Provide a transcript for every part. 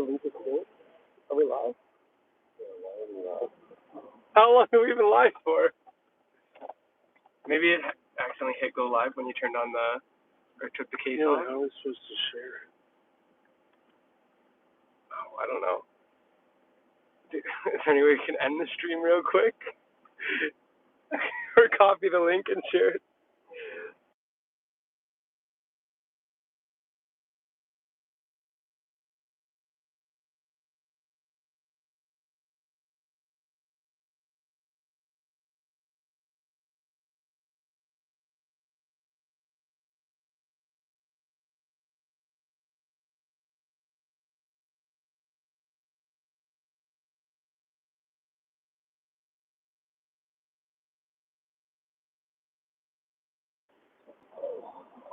delete it today? Are we live? Yeah, how long have we been live for? Maybe it accidentally hit go live when you turned on or took the case off. How are we supposed to share? Oh, I don't know. Is there any way we can end the stream real quick? Or copy the link and share it?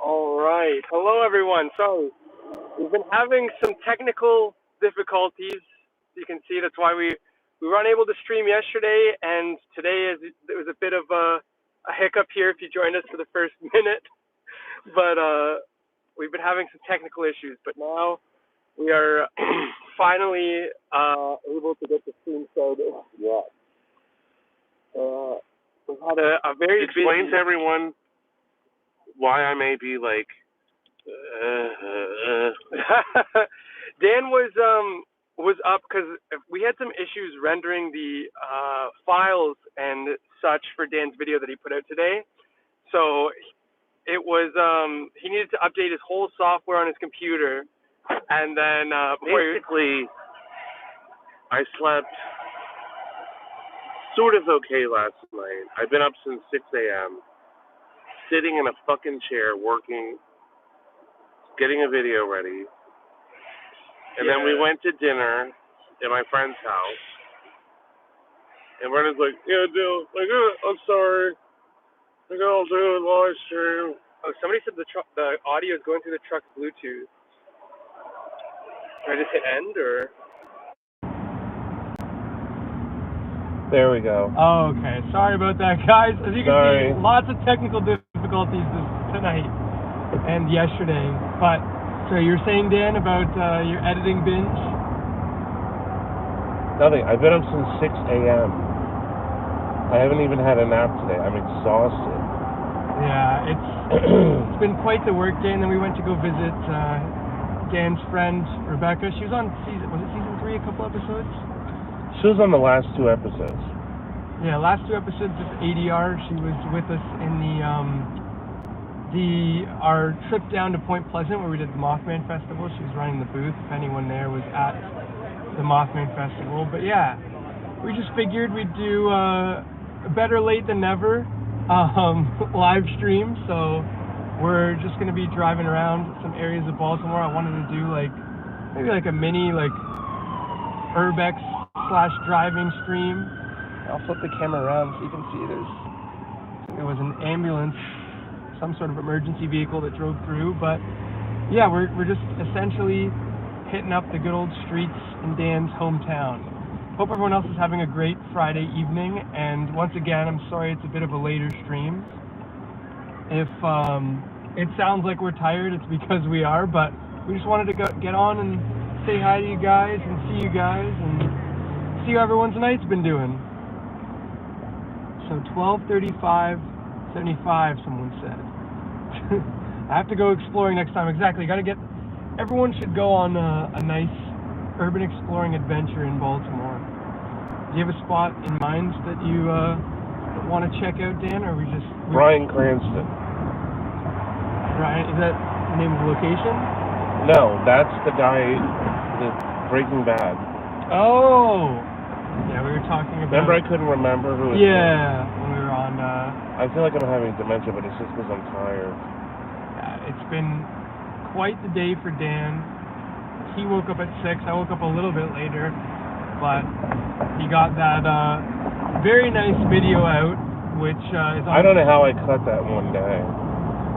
All right. Hello, everyone. So we've been having some technical difficulties. You can see that's why we were unable to stream yesterday, and today there was a bit of a hiccup here if you joined us for the first minute. But we've been having some technical issues. But now we are finally able to get the stream started. Yeah. We've had a very explain busy... to everyone why I may be like. Dan was up because we had some issues rendering the files and such for Dan's video that he put out today. So it was he needed to update his whole software on his computer, and then basically I slept sort of okay last night. I've been up since 6 a.m. sitting in a fucking chair working, getting a video ready. And then we went to dinner at my friend's house. And Brendan's like, yeah, dude, like, I'm sorry. Like, I'll do a live stream. Oh, somebody said the audio is going through the truck's Bluetooth. Can I just hit end, or? There we go. Oh, okay. Sorry about that, guys. As you can see, lots of technical difficulties tonight and yesterday. But, so you're saying, Dan, about your editing binge? Nothing. I've been up since 6 a.m. I haven't even had a nap today. I'm exhausted. Yeah, it's been quite the work day. And then we went to go visit Dan's friend, Rebecca. She was on was it season 3, a couple episodes? She was on the last 2 episodes. Yeah, last 2 episodes of ADR. She was with us in our trip down to Point Pleasant where we did the Mothman Festival. She was running the booth if anyone there was at the Mothman Festival. But yeah, we just figured we'd do better late than never live stream. So we're just going to be driving around some areas of Baltimore. I wanted to do maybe a mini Urbex / driving stream. I'll flip the camera around so you can see there was an ambulance, some sort of emergency vehicle that drove through. But yeah, we're just essentially hitting up the good old streets in Dan's hometown. Hope everyone else is having a great Friday evening, and once again, I'm sorry it's a bit of a later stream. If it sounds like we're tired, it's because we are, but we just wanted to get on and say hi to you guys and see you guys and see how everyone's night's been doing. So 12:35:75, someone said. I have to go exploring next time. Exactly. Everyone should go on a nice urban exploring adventure in Baltimore. Do you have a spot in mind that you want to check out, Dan, or Bryan Cranston. Brian, is that the name of the location? No, that's the guy that's Breaking Bad. Oh! Yeah, we were talking about... Remember I couldn't remember who it was? Yeah, when we were on... I feel like I'm having dementia, but it's just because I'm tired. Yeah, it's been quite the day for Dan. He woke up at 6. I woke up a little bit later, but he got that very nice video out, which is on... I don't know how I cut that one day.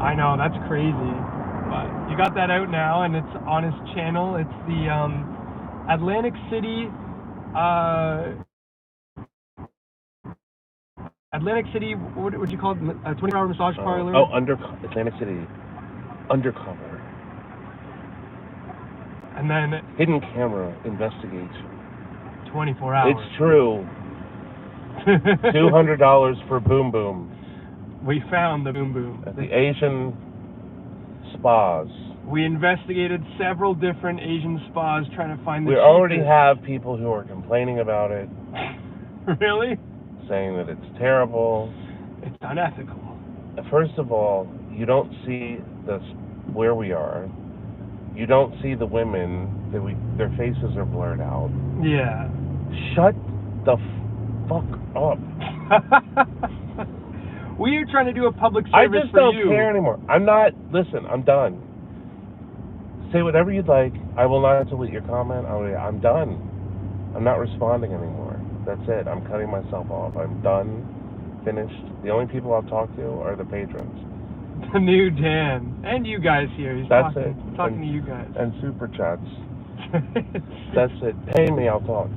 I know, that's crazy. But you got that out now, and it's on his channel. It's the Atlantic City... what would you call it? A 24-hour massage parlor? Atlantic City. Undercover. And then Hidden camera investigates. 24 hours. It's true. $200 for Boom Boom. We found the Boom Boom. At the Asian spas. We investigated several different Asian spas trying to find the We cheapest. already have people who are complaining about it. Really? Saying that it's terrible. It's unethical. First of all, you don't see where we are. You don't see the women. Their faces are blurred out. Yeah. Shut the fuck up. We are trying to do a public service I just for don't you. care anymore. Listen, I'm done. Say whatever you'd like. I will not delete your comment. I'm done. I'm not responding anymore. That's it. I'm cutting myself off. I'm done. Finished. The only people I'll talk to are the patrons. The new Dan. And you guys here. He's That's talking to you guys. And super chats. That's it. Pay me, I'll talk.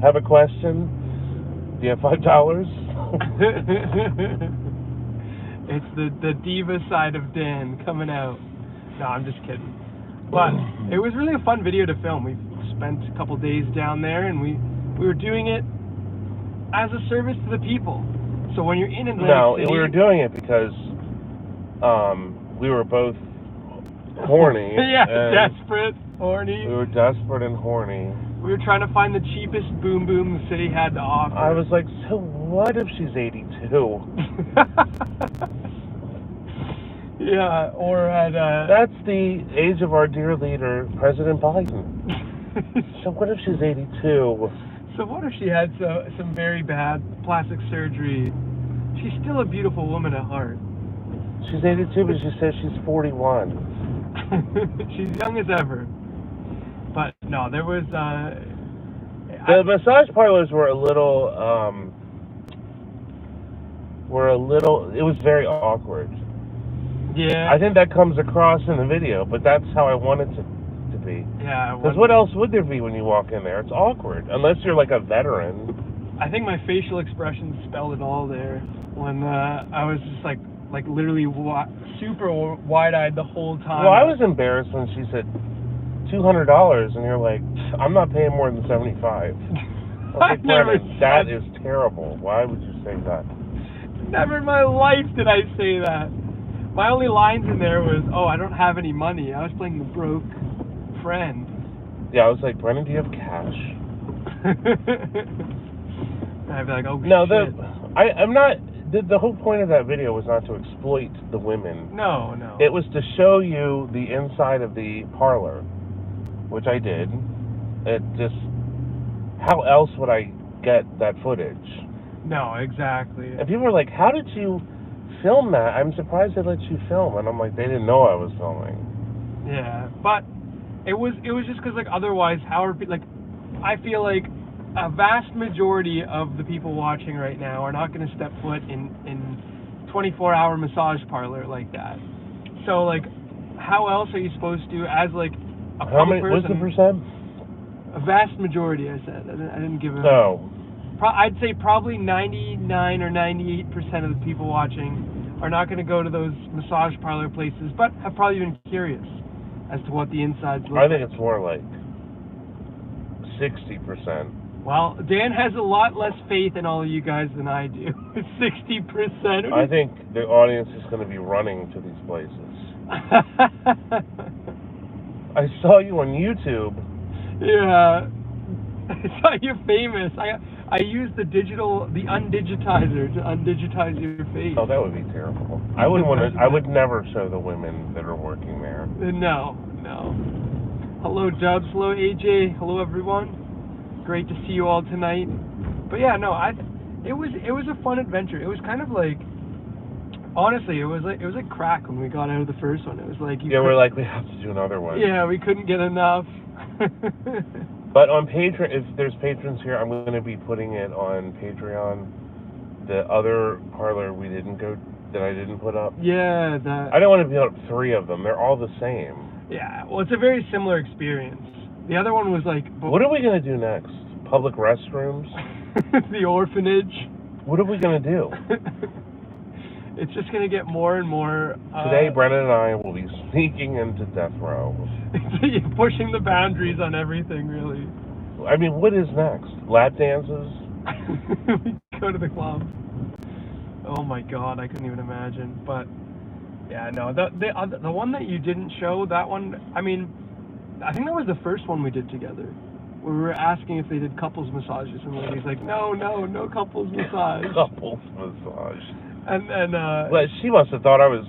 Have a question? Do you have $5? It's the diva side of Dan coming out. No, I'm just kidding. But it was really a fun video to film. We spent a couple days down there, and we were doing it as a service to the people. So when you're in Atlantic City, we were doing it because we were both horny. Yeah, desperate, horny. We were desperate and horny. We were trying to find the cheapest Boom Boom the city had to offer. I was like, so what if she's 82? Yeah, or at... That's the age of our dear leader, President Biden. So what if she's 82? So what if she had some very bad plastic surgery? She's still a beautiful woman at heart. She's 82, but she says she's 41. She's young as ever. But no, there was... the massage parlors were a little... It was very awkward. Yeah. I think that comes across in the video, but that's how I wanted it to be. Yeah. Because what else would there be when you walk in there? It's awkward, unless you're like a veteran. I think my facial expression spelled it all there. When I was just like literally super wide-eyed the whole time. Well, I was embarrassed when she said $200, and you're like, I'm not paying more than $75. I never said that is terrible. Why would you say that? Never in my life did I say that. My only lines in there was, oh, I don't have any money. I was playing the broke friend. Yeah, I was like, Brennan, do you have cash? And I'd be like, oh, no, shit. I'm not... The whole point of that video was not to exploit the women. No. It was to show you the inside of the parlor, which I did. It just... How else would I get that footage? No, exactly. And people were like, how did you film that? I'm surprised they let you film. And I'm like, they didn't know I was filming. Yeah, but it was just because, like, otherwise, I feel like a vast majority of the people watching right now are not going to step foot in 24-hour massage parlor like that. So, like, how else are you supposed to, as, like, a public person... What's the percent? A vast majority, I said. I didn't give a... No. I'd say probably 99 or 98% of the people watching are not going to go to those massage parlor places, but have probably been curious as to what the insides look like. I think it's more like 60%. Well, Dan has a lot less faith in all of you guys than I do. 60%. I think the audience is going to be running to these places. I saw you on YouTube. Yeah. I saw you famous. I used the undigitizer to undigitize your face. Oh, that would be terrible. I would never show the women that are working there. No. Hello, Dubs. Hello, AJ. Hello, everyone. Great to see you all tonight. But yeah, no, it was a fun adventure. It was kind of like, honestly, it was like crack when we got out of the first one. It was like we're like, we have to do another one. Yeah, we couldn't get enough. But on Patreon, if there's patrons here, I'm going to be putting it on Patreon. The other parlor that I didn't put up. Yeah, I don't want to put up 3 of them. They're all the same. Yeah, well, it's a very similar experience. The other one was like... What are we going to do next? Public restrooms? The orphanage? What are we going to do? It's just gonna get more and more. Today, Brennan and I will be sneaking into death row. Pushing the boundaries on everything, really. I mean, what is next? Lap dances? We go to the club. Oh my God, I couldn't even imagine. But yeah, no, the one that you didn't show, that one. I mean, I think that was the first one we did together. We were asking if they did couples massages, and the lady's like, no couples massage. Couples massage. And then well, she must have thought I was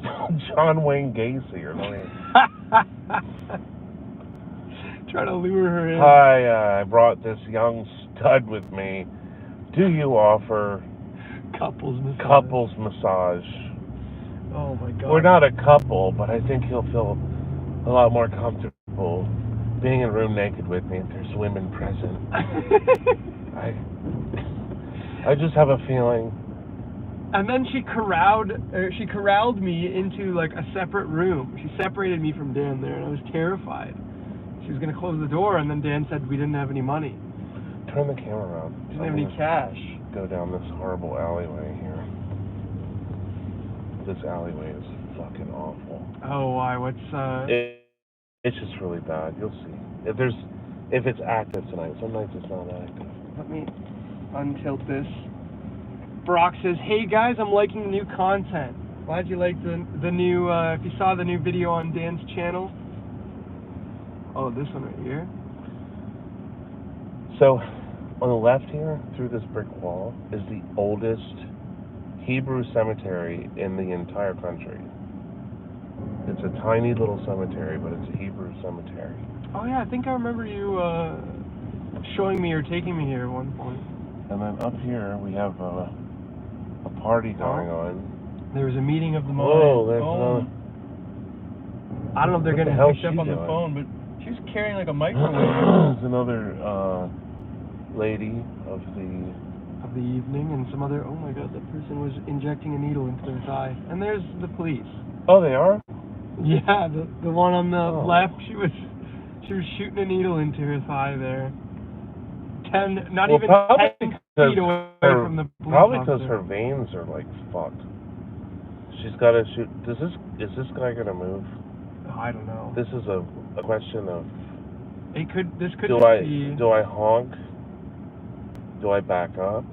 John Wayne Gacy or something. Trying to lure her in. Hi, I brought this young stud with me. Do you offer couples massage? Oh my God. We're not a couple, but I think he'll feel a lot more comfortable being in a room naked with me if there's women present. I just have a feeling. And then she corralled me into like a separate room. She separated me from Dan there, and I was terrified. She was gonna close the door, and then Dan said we didn't have any money. Turn the camera around. We didn't have any cash. Go down this horrible alleyway here. This alleyway is fucking awful. Oh, why? What's It's just really bad. You'll see. If it's active tonight. Some nights it's not active. Let me untilt this. Brock says, "Hey guys, I'm liking the new content. Glad you liked the new. If you saw the new video on Dan's channel. Oh, this one right here. So, on the left here, through this brick wall, is the oldest Hebrew cemetery in the entire country. It's a tiny little cemetery, but it's a Hebrew cemetery. Oh yeah, I think I remember you showing me or taking me here at one point. And then up here we have a party going on. There was a meeting of the mind. Whoa, there's another... I don't know if they're getting picked up on the phone, but she was carrying like a microwave. There's another lady of the evening, and some other. Oh my God, that person was injecting a needle into their thigh. And there's the police. Oh, they are? Yeah, the one on the left. She was shooting a needle into her thigh there. 10 feet away from the police Probably because officer. her veins are like fucked. She's got to shoot. Is this guy gonna move? I don't know. This is a question of. This could be. Do I honk? Do I back up?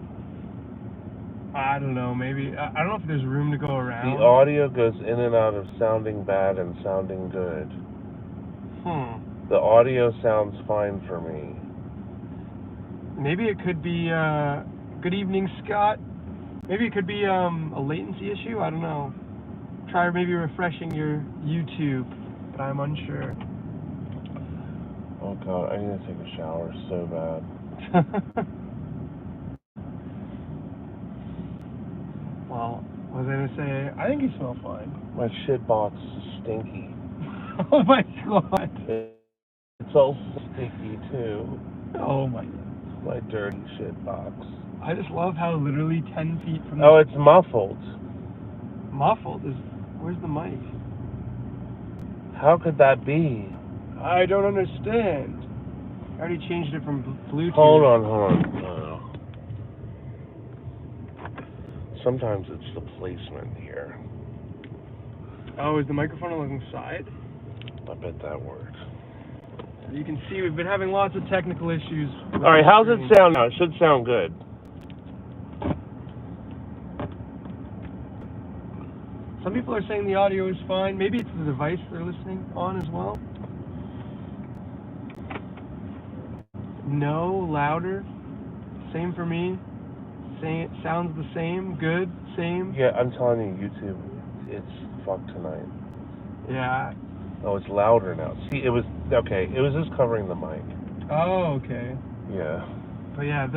I don't know. Maybe I don't know if there's room to go around. The audio goes in and out of sounding bad and sounding good. The audio sounds fine for me. Maybe it could be. Good evening, Scott. Maybe it could be a latency issue. I don't know. Try maybe refreshing your YouTube, but I'm unsure. Oh God, I need to take a shower so bad. Well, what was I gonna say? I think you smell fine. My shit box is stinky. Oh my God. It's all sticky too. Oh my God. My dirty shit box. I just love how literally 10 feet from the... Oh, it's muffled. Muffled? Where's the mic? How could that be? I don't understand. I already changed it from Bluetooth. Hold on. Sometimes it's the placement here. Oh, is the microphone on the side? I bet that works. You can see we've been having lots of technical issues. Alright, how's it sound now? It should sound good. Some people are saying the audio is fine. Maybe it's the device they're listening on as well. No, louder. Same for me. Sounds the same. Good. Same. Yeah, I'm telling you, YouTube, it's fucked tonight. Yeah. Oh, it's louder now. See, it was okay. It was just covering the mic. Oh, okay. Yeah. But yeah,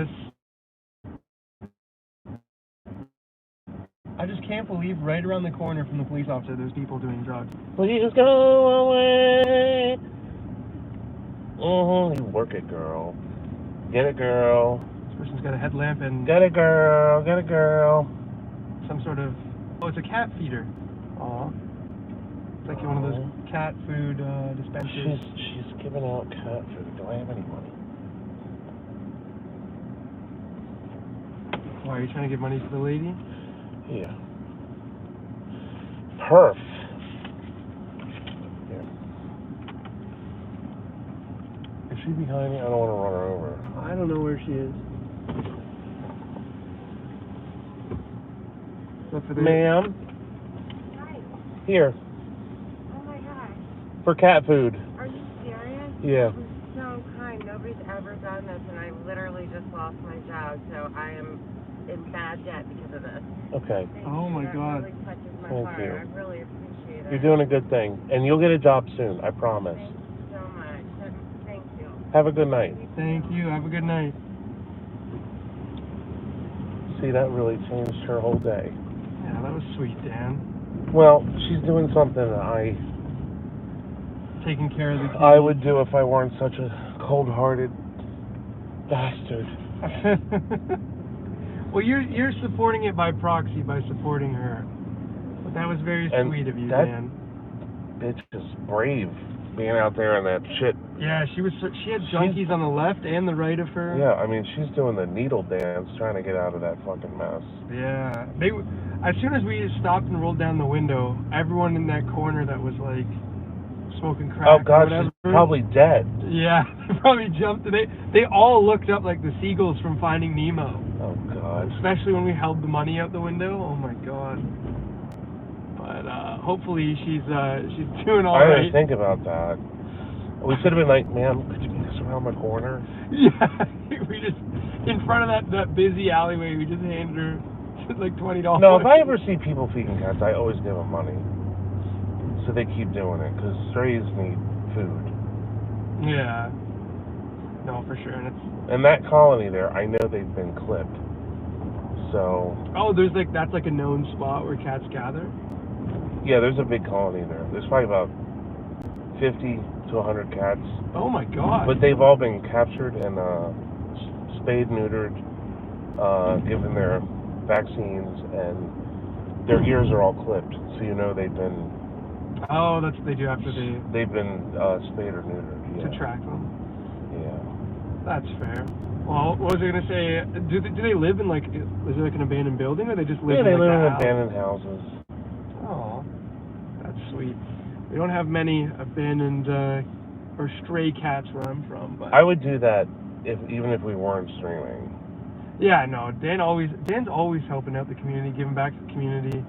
I just can't believe right around the corner from the police officer there's people doing drugs. Please go away. You work it, girl. Get it, girl. This person's got a headlamp and... Get it, girl. Get it, girl. Some sort of... Oh, it's a cat feeder. Aw. It's like one of those cat food dispensers. She's giving out cat food. Do I have any money? Why, are you trying to give money to the lady? Yeah. Perf. Yeah. Is she behind me? I don't want to run her over. I don't know where she is. Ma'am? Hi. Here. Oh my gosh. For cat food. Are you serious? Yeah. That was so kind. Nobody's ever done this, and I literally just lost my job, so I am in bad debt because of this. Okay. Thank Oh you. my God. That really touches my Thank heart. you. I really appreciate it. You're doing a good thing. And you'll get a job soon, I promise. Thank you so much. Thank you. Have a good night. Thank you. Have a good night. See, that really changed her whole day. Yeah, that was sweet, Dan. Well, she's doing something that Taking care of the kids. I would do if I weren't such a cold-hearted bastard. Well, you're supporting it by proxy by supporting her. But that was very And sweet of you, that Dan. bitch is brave being out there in that shit. Yeah, she had junkies on the left and the right of her. Yeah, I mean, she's doing the needle dance trying to get out of that fucking mess. Yeah. As soon as we stopped and rolled down the window, everyone in that corner that was like smoking crack Oh or God, whatever. she's probably dead. Yeah, they probably jumped. They all looked up like the seagulls from Finding Nemo. Oh God. Especially when we held the money out the window. Oh my God. But hopefully she's doing all I right. didn't think about that. We should have been like, ma'am, could you get us around the corner? Yeah, we just in front of that busy alleyway. We just handed her like $20. No, if I ever see people feeding cats, I always give them money. So they keep doing it, because strays need food. Yeah. No, for sure. And that colony there, I know they've been clipped. So. Oh, that's like a known spot where cats gather? Yeah, there's a big colony there. There's probably about 50 to 100 cats. Oh my God. But they've all been captured and spayed, neutered, given their vaccines, and their ears are all clipped. So you know they've been. Oh, that's what they do after They've been spayed or neutered. Yeah. To track them. Yeah. That's fair. Well, what was I gonna say? Do they live in is it like an abandoned building, or they just live? Yeah, they in, live in the house? abandoned houses. Oh, that's sweet. We don't have many abandoned or stray cats where I'm from, but I would do that even if we weren't streaming. Yeah, no. Dan's always helping out the community, giving back to the community,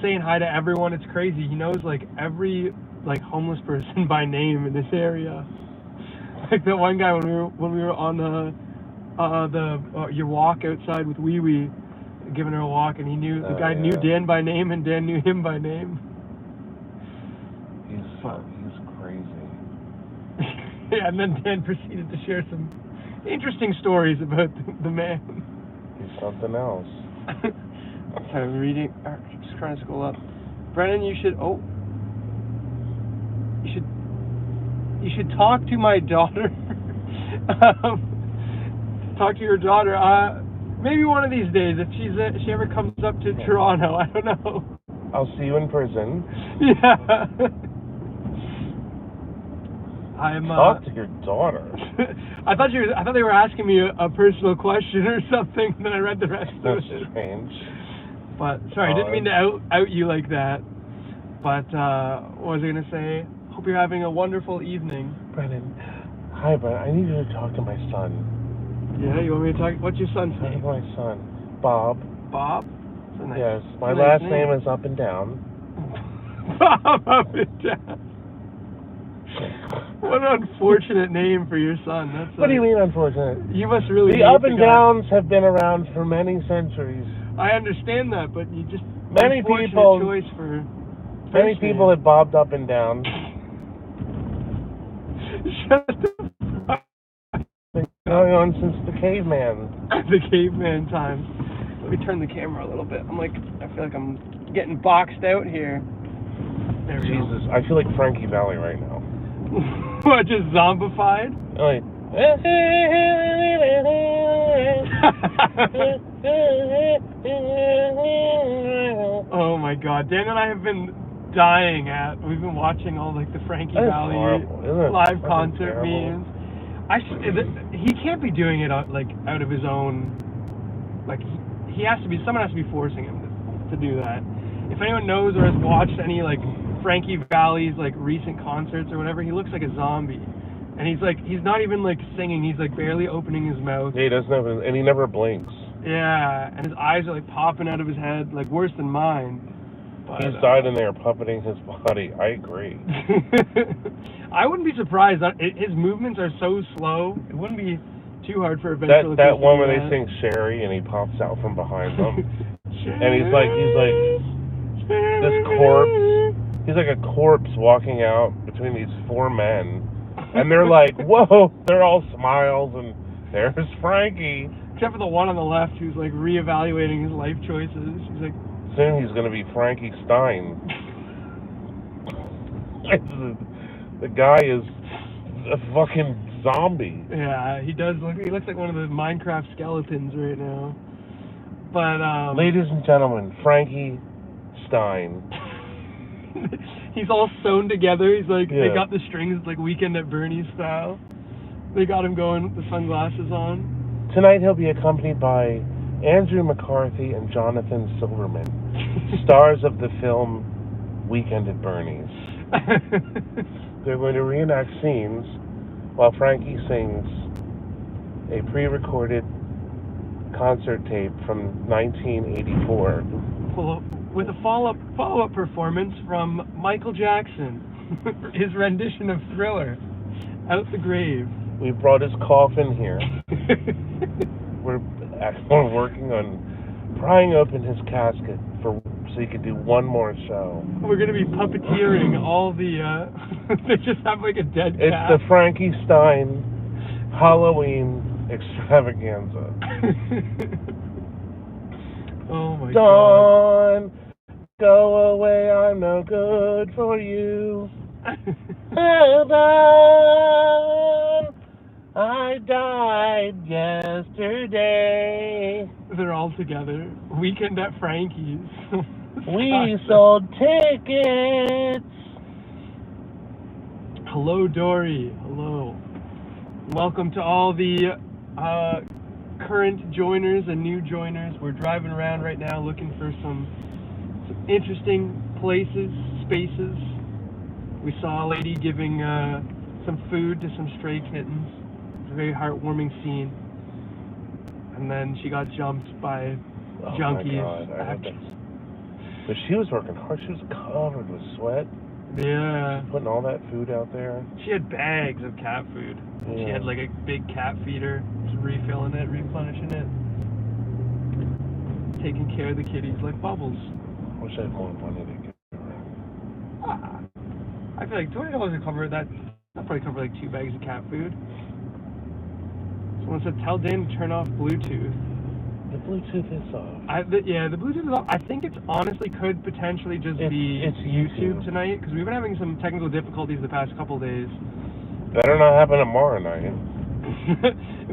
saying hi to everyone. It's crazy. He knows every homeless person by name in this area. Like that one guy when we were on your walk outside with Wee Wee, giving her a walk, and the guy knew Dan by name, and Dan knew him by name. He's crazy. Yeah, and then Dan proceeded to share some interesting stories about the man. He's something else. I'm reading. Just trying to scroll up. Brennan, you should talk to my daughter. Talk to your daughter. Maybe one of these days if she ever comes up to Toronto. I don't know. I'll see you in prison. Yeah. Talk to your daughter. I thought they were asking me a personal question or something, and then I read the rest of That's it. strange. But sorry, I didn't mean to out you like that. But what was I gonna say? Hope you're having a wonderful evening. Brennan. Hi, Brennan. I need you to talk to my son. Yeah, you want me to talk? What's your son's name? Talk to my son, Bob. Bob? Nice, yes, my nice last name is Up and Down. Bob Up and Down. What an unfortunate name for your son. What do you mean unfortunate? You must really. The up and downs have been around for many centuries. I understand that, but you just many people choice for. Many people have bobbed up and down. Shut the fuck. Been going on since the caveman. The caveman times. Let me turn the camera a little bit. I feel like I'm getting boxed out here. There we go. Jesus, I feel like Frankie Valli right now. What, just zombified? Like, oh my God, Dan and I have been dying we've been watching all the Frankie Valli live concert memes. He can't be doing it out of his own, someone has to be forcing him to do that. if anyone knows or has watched any like Frankie Valli's like recent concerts or whatever, he looks like a zombie. And he's not even like singing, he's like barely opening his mouth. Yeah, he doesn't have, and he never blinks. Yeah, and his eyes are like popping out of his head, like worse than mine. But, He's died in there puppeting his body. I agree. I wouldn't be surprised. His movements are so slow. It wouldn't be too hard for a ventriloquist. That one where they sing Sherry and he pops out from behind them, and he's like this corpse. He's like a corpse walking out between these four men, and they're like, whoa! They're all smiles, and there's Frankie. Except for the one on the left who's like reevaluating his life choices. He's like, soon he's gonna be Frankie Stein. The guy is a fucking zombie. Yeah, he does look. He looks like one of the Minecraft skeletons right now. But ladies and gentlemen, Frankie Stein. He's all sewn together. He's like, yeah. They got the strings like Weekend at Bernie's style. They got him going with the sunglasses on. Tonight he'll be accompanied by Andrew McCarthy and Jonathan Silverman, stars of the film Weekend at Bernie's. They're going to reenact scenes while Frankie sings a pre-recorded concert tape from 1984. With a follow-up performance from Michael Jackson, his rendition of Thriller, Out the Grave. We brought his coffin here. We're working on prying open his casket so he could do one more show. We're going to be puppeteering all the... they just have like a dead cat. It's the Frankie Stein Halloween extravaganza. Oh my God. Dawn, go away, I'm no good for you. Hold on, I died yesterday. They're all together. Weekend at Frankie's. We sold tickets. Hello, Dory. Hello. Welcome to all the current joiners and new joiners. We're driving around right now looking for some interesting places, spaces. We saw a lady giving some food to some stray kittens. It's a very heartwarming scene. And then she got jumped by junkies. But she was working hard. She was covered with sweat. Yeah. Putting all that food out there. She had bags of cat food. Yeah. She had like a big cat feeder, just refilling it, replenishing it. Taking care of the kitties like Bubbles. I wish I had more money to give her. I feel like $20 would cover that. That'd probably cover like 2 bags of cat food. Someone said, tell Dan to turn off Bluetooth. The Bluetooth is off. Yeah, the Bluetooth is off. I think it's honestly could potentially just be YouTube tonight, because we've been having some technical difficulties the past couple days. Better not happen tomorrow night.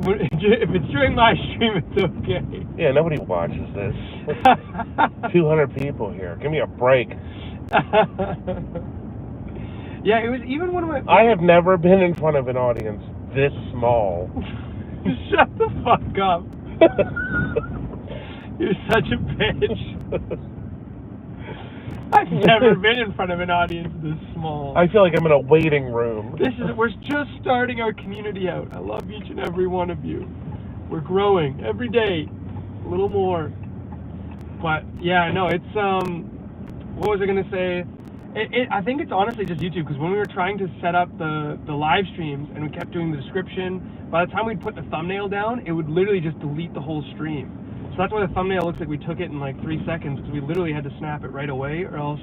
If it's during live stream, it's okay. Yeah, nobody watches this. 200 people here. Give me a break. Yeah, it was even one of my... I have never been in front of an audience this small. Shut the fuck up. You're such a bitch. I've never been in front of an audience this small. I feel like I'm in a waiting room. We're just starting our community out. I love each and every one of you. We're growing every day, a little more. But yeah, no, it's what was I gonna say? I think it's honestly just YouTube, because when we were trying to set up the live streams and we kept doing the description, by the time we'd put the thumbnail down, it would literally just delete the whole stream. So that's why the thumbnail looks like we took it in like 3 seconds, because we literally had to snap it right away, or else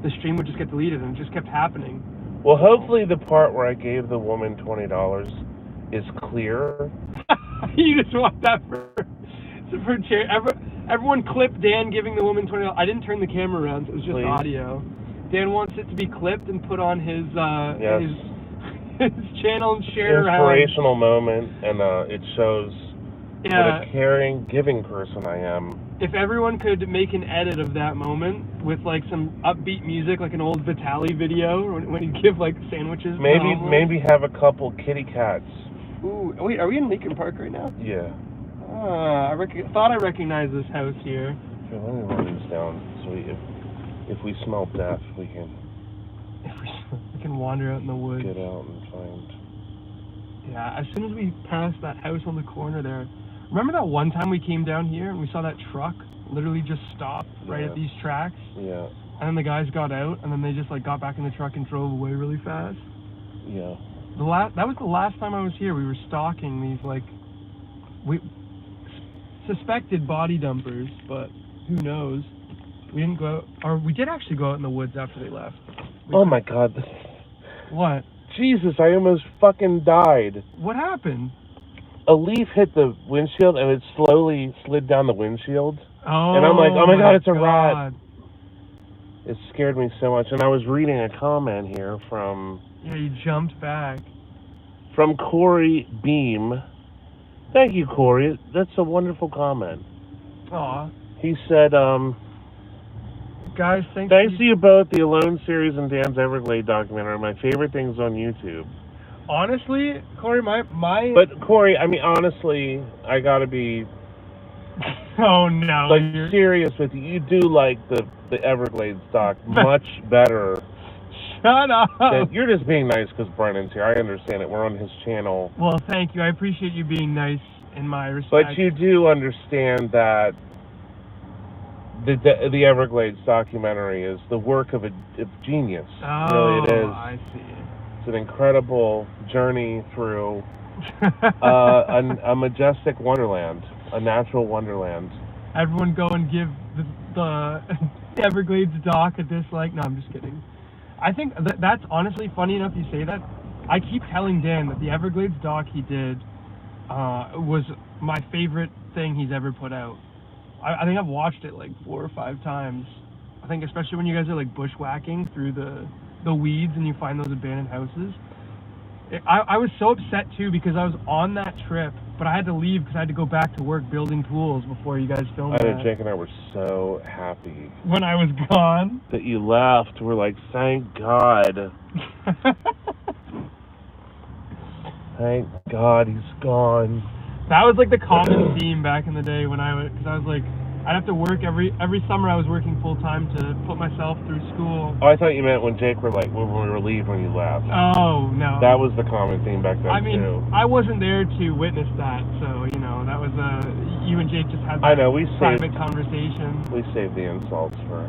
the stream would just get deleted, and it just kept happening. Well, hopefully the part where I gave the woman $20 is clear. You just want that for everyone clip Dan giving the woman $20. I didn't turn the camera around, so it was just audio. Dan wants it to be clipped and put on his channel and share around. Inspirational moment, and it shows what a caring, giving person I am. If everyone could make an edit of that moment with like some upbeat music, like an old Vitaly video, when you give like sandwiches. Maybe have a couple kitty cats. Ooh, wait, are we in Lincoln Park right now? Yeah. I thought I recognized this house here. Here, let me run this down. So If we smell death, we can We can wander out in the woods. get out and find. Yeah, as soon as we passed that house on the corner there, remember that one time we came down here and we saw that truck literally just stop right at these tracks? Yeah. And then the guys got out and then they just like got back in the truck and drove away really fast. Yeah. That was the last time I was here. We were stalking these like suspected body dumpers, but who knows? We didn't go out, or we did actually go out in the woods after they left. Oh my God. What? Jesus, I almost fucking died. What happened? A leaf hit the windshield and it slowly slid down the windshield. Oh. And I'm like, oh my God, it's a God. rat. It scared me so much. And I was reading a comment here from... Yeah, you jumped back. From Corey Beam. Thank you, Corey. That's a wonderful comment. Aw. He said, Guys, thanks to you both, the Alone series and Dan's Everglade documentary are my favorite things on YouTube. Honestly, Corey, my... But, Corey, I mean, honestly, I gotta be... Oh, no. Like, serious with you. You do like the Everglades doc much better. Shut up. You're just being nice because Brennan's here. I understand it. We're on his channel. Well, thank you. I appreciate you being nice in my respect. But you do understand that the Everglades documentary is the work of a genius. Oh, really it is. I see. It's an incredible journey through a majestic wonderland, a natural wonderland. Everyone go and give the Everglades doc a dislike. No, I'm just kidding. I think that's honestly funny enough you say that. I keep telling Dan that the Everglades doc he did was my favorite thing he's ever put out. I think I've watched it like 4 or 5 times. I think especially when you guys are like bushwhacking through the weeds and you find those abandoned houses. I was so upset too because I was on that trip, but I had to leave because I had to go back to work building pools before you guys filmed that. Jake and I were so happy when I was gone that you left. We're like, thank God. Thank God he's gone. That was like the common theme back in the day when because I was like, I'd have to work every summer. I was working full time to put myself through school. Oh, I thought you meant when Jake were like when we were relieved when you left. Oh no. That was the common theme back then. I mean, too. I wasn't there to witness that, so you know that was you and Jake just had that private conversation. We saved the insults for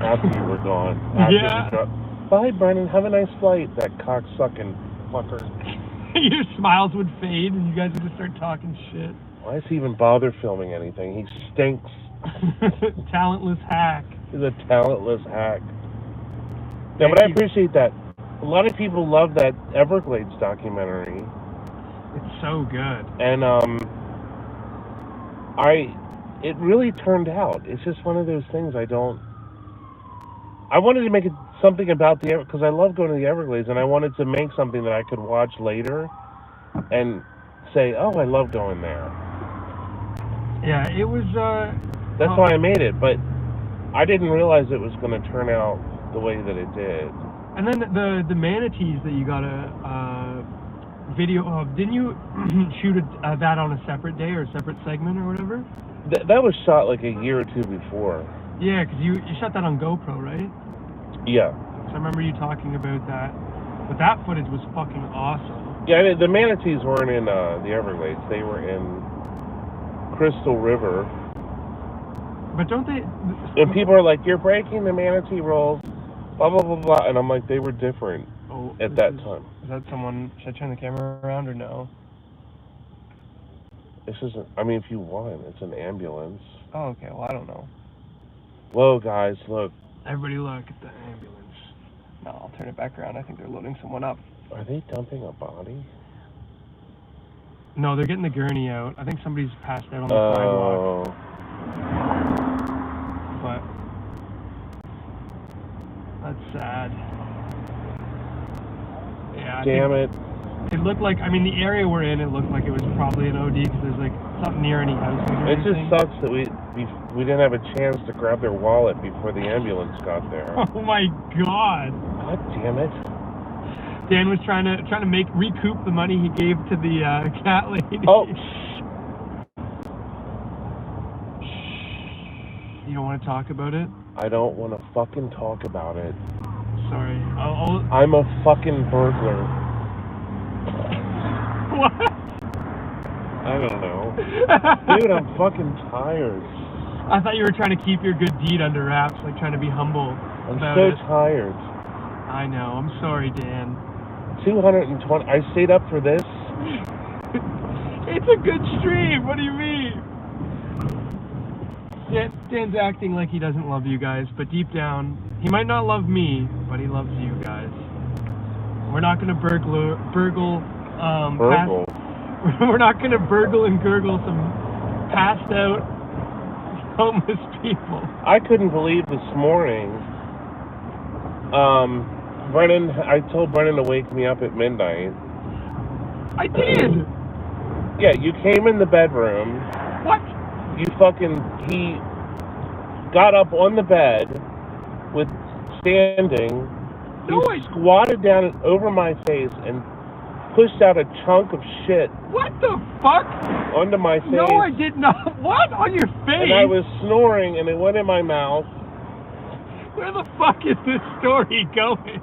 after you were gone. Yeah. Bye, Brennan. Have a nice flight. That cocksucking fucker. Your smiles would fade, and you guys would just start talking shit. Why does he even bother filming anything? He stinks. Talentless hack. He's a talentless hack. Yeah, but I appreciate that. A lot of people love that Everglades documentary. It's so good. And it really turned out. It's just one of those things I wanted to make it something about because I love going to the Everglades, and I wanted to make something that I could watch later and say, oh, I love going there. Yeah, it was... That's why I made it, but I didn't realize it was going to turn out the way that it did. And then the manatees that you got a video of, didn't you shoot that on a separate day or a separate segment or whatever? That was shot like a year or 2 before. Yeah, because you shot that on GoPro, right? Yeah. So I remember you talking about that. But that footage was fucking awesome. Yeah, the manatees weren't in the Everglades. They were in Crystal River. But don't they... And people are like, you're breaking the manatee rules, blah, blah, blah, blah. And I'm like, they were different at that time. Is that someone... Should I turn the camera around or no? This isn't... I mean, if you want, it's an ambulance. Oh, okay. Well, I don't know. Whoa, guys, look. Everybody look at the ambulance. No, I'll turn it back around. I think they're loading someone up. Are they dumping a body? No, they're getting the gurney out. I think somebody's passed out on the sidewalk. But that's sad. Yeah. Damn it. It looked like, I mean, the area we're in, it looked like it was probably an OD because there's like something near any houses or It anything. just sucks that we didn't have a chance to grab their wallet before the ambulance got there. Oh my God. God damn it. Dan was trying to recoup the money he gave to the cat lady. Oh. You don't want to talk about it? I don't want to fucking talk about it. Sorry. I'm a fucking burglar. What? I don't know. Dude, I'm fucking tired. I thought you were trying to keep your good deed under wraps, like trying to be humble. I'm so tired. I know. I'm sorry, Dan. 220. I stayed up for this. It's a good stream. What do you mean? Dan's acting like he doesn't love you guys, but deep down, he might not love me, but he loves you guys. We're not gonna burgle. We're not gonna burgle and gurgle some passed out homeless people. I couldn't believe this morning. Brennan, I told Brennan to wake me up at midnight. I did. Yeah, you came in the bedroom. What? He got up on the bed with standing. He squatted down over my face and pushed out a chunk of shit. What the fuck? Onto my face. No, I did not. What? On your face? And I was snoring and it went in my mouth. Where the fuck is this story going?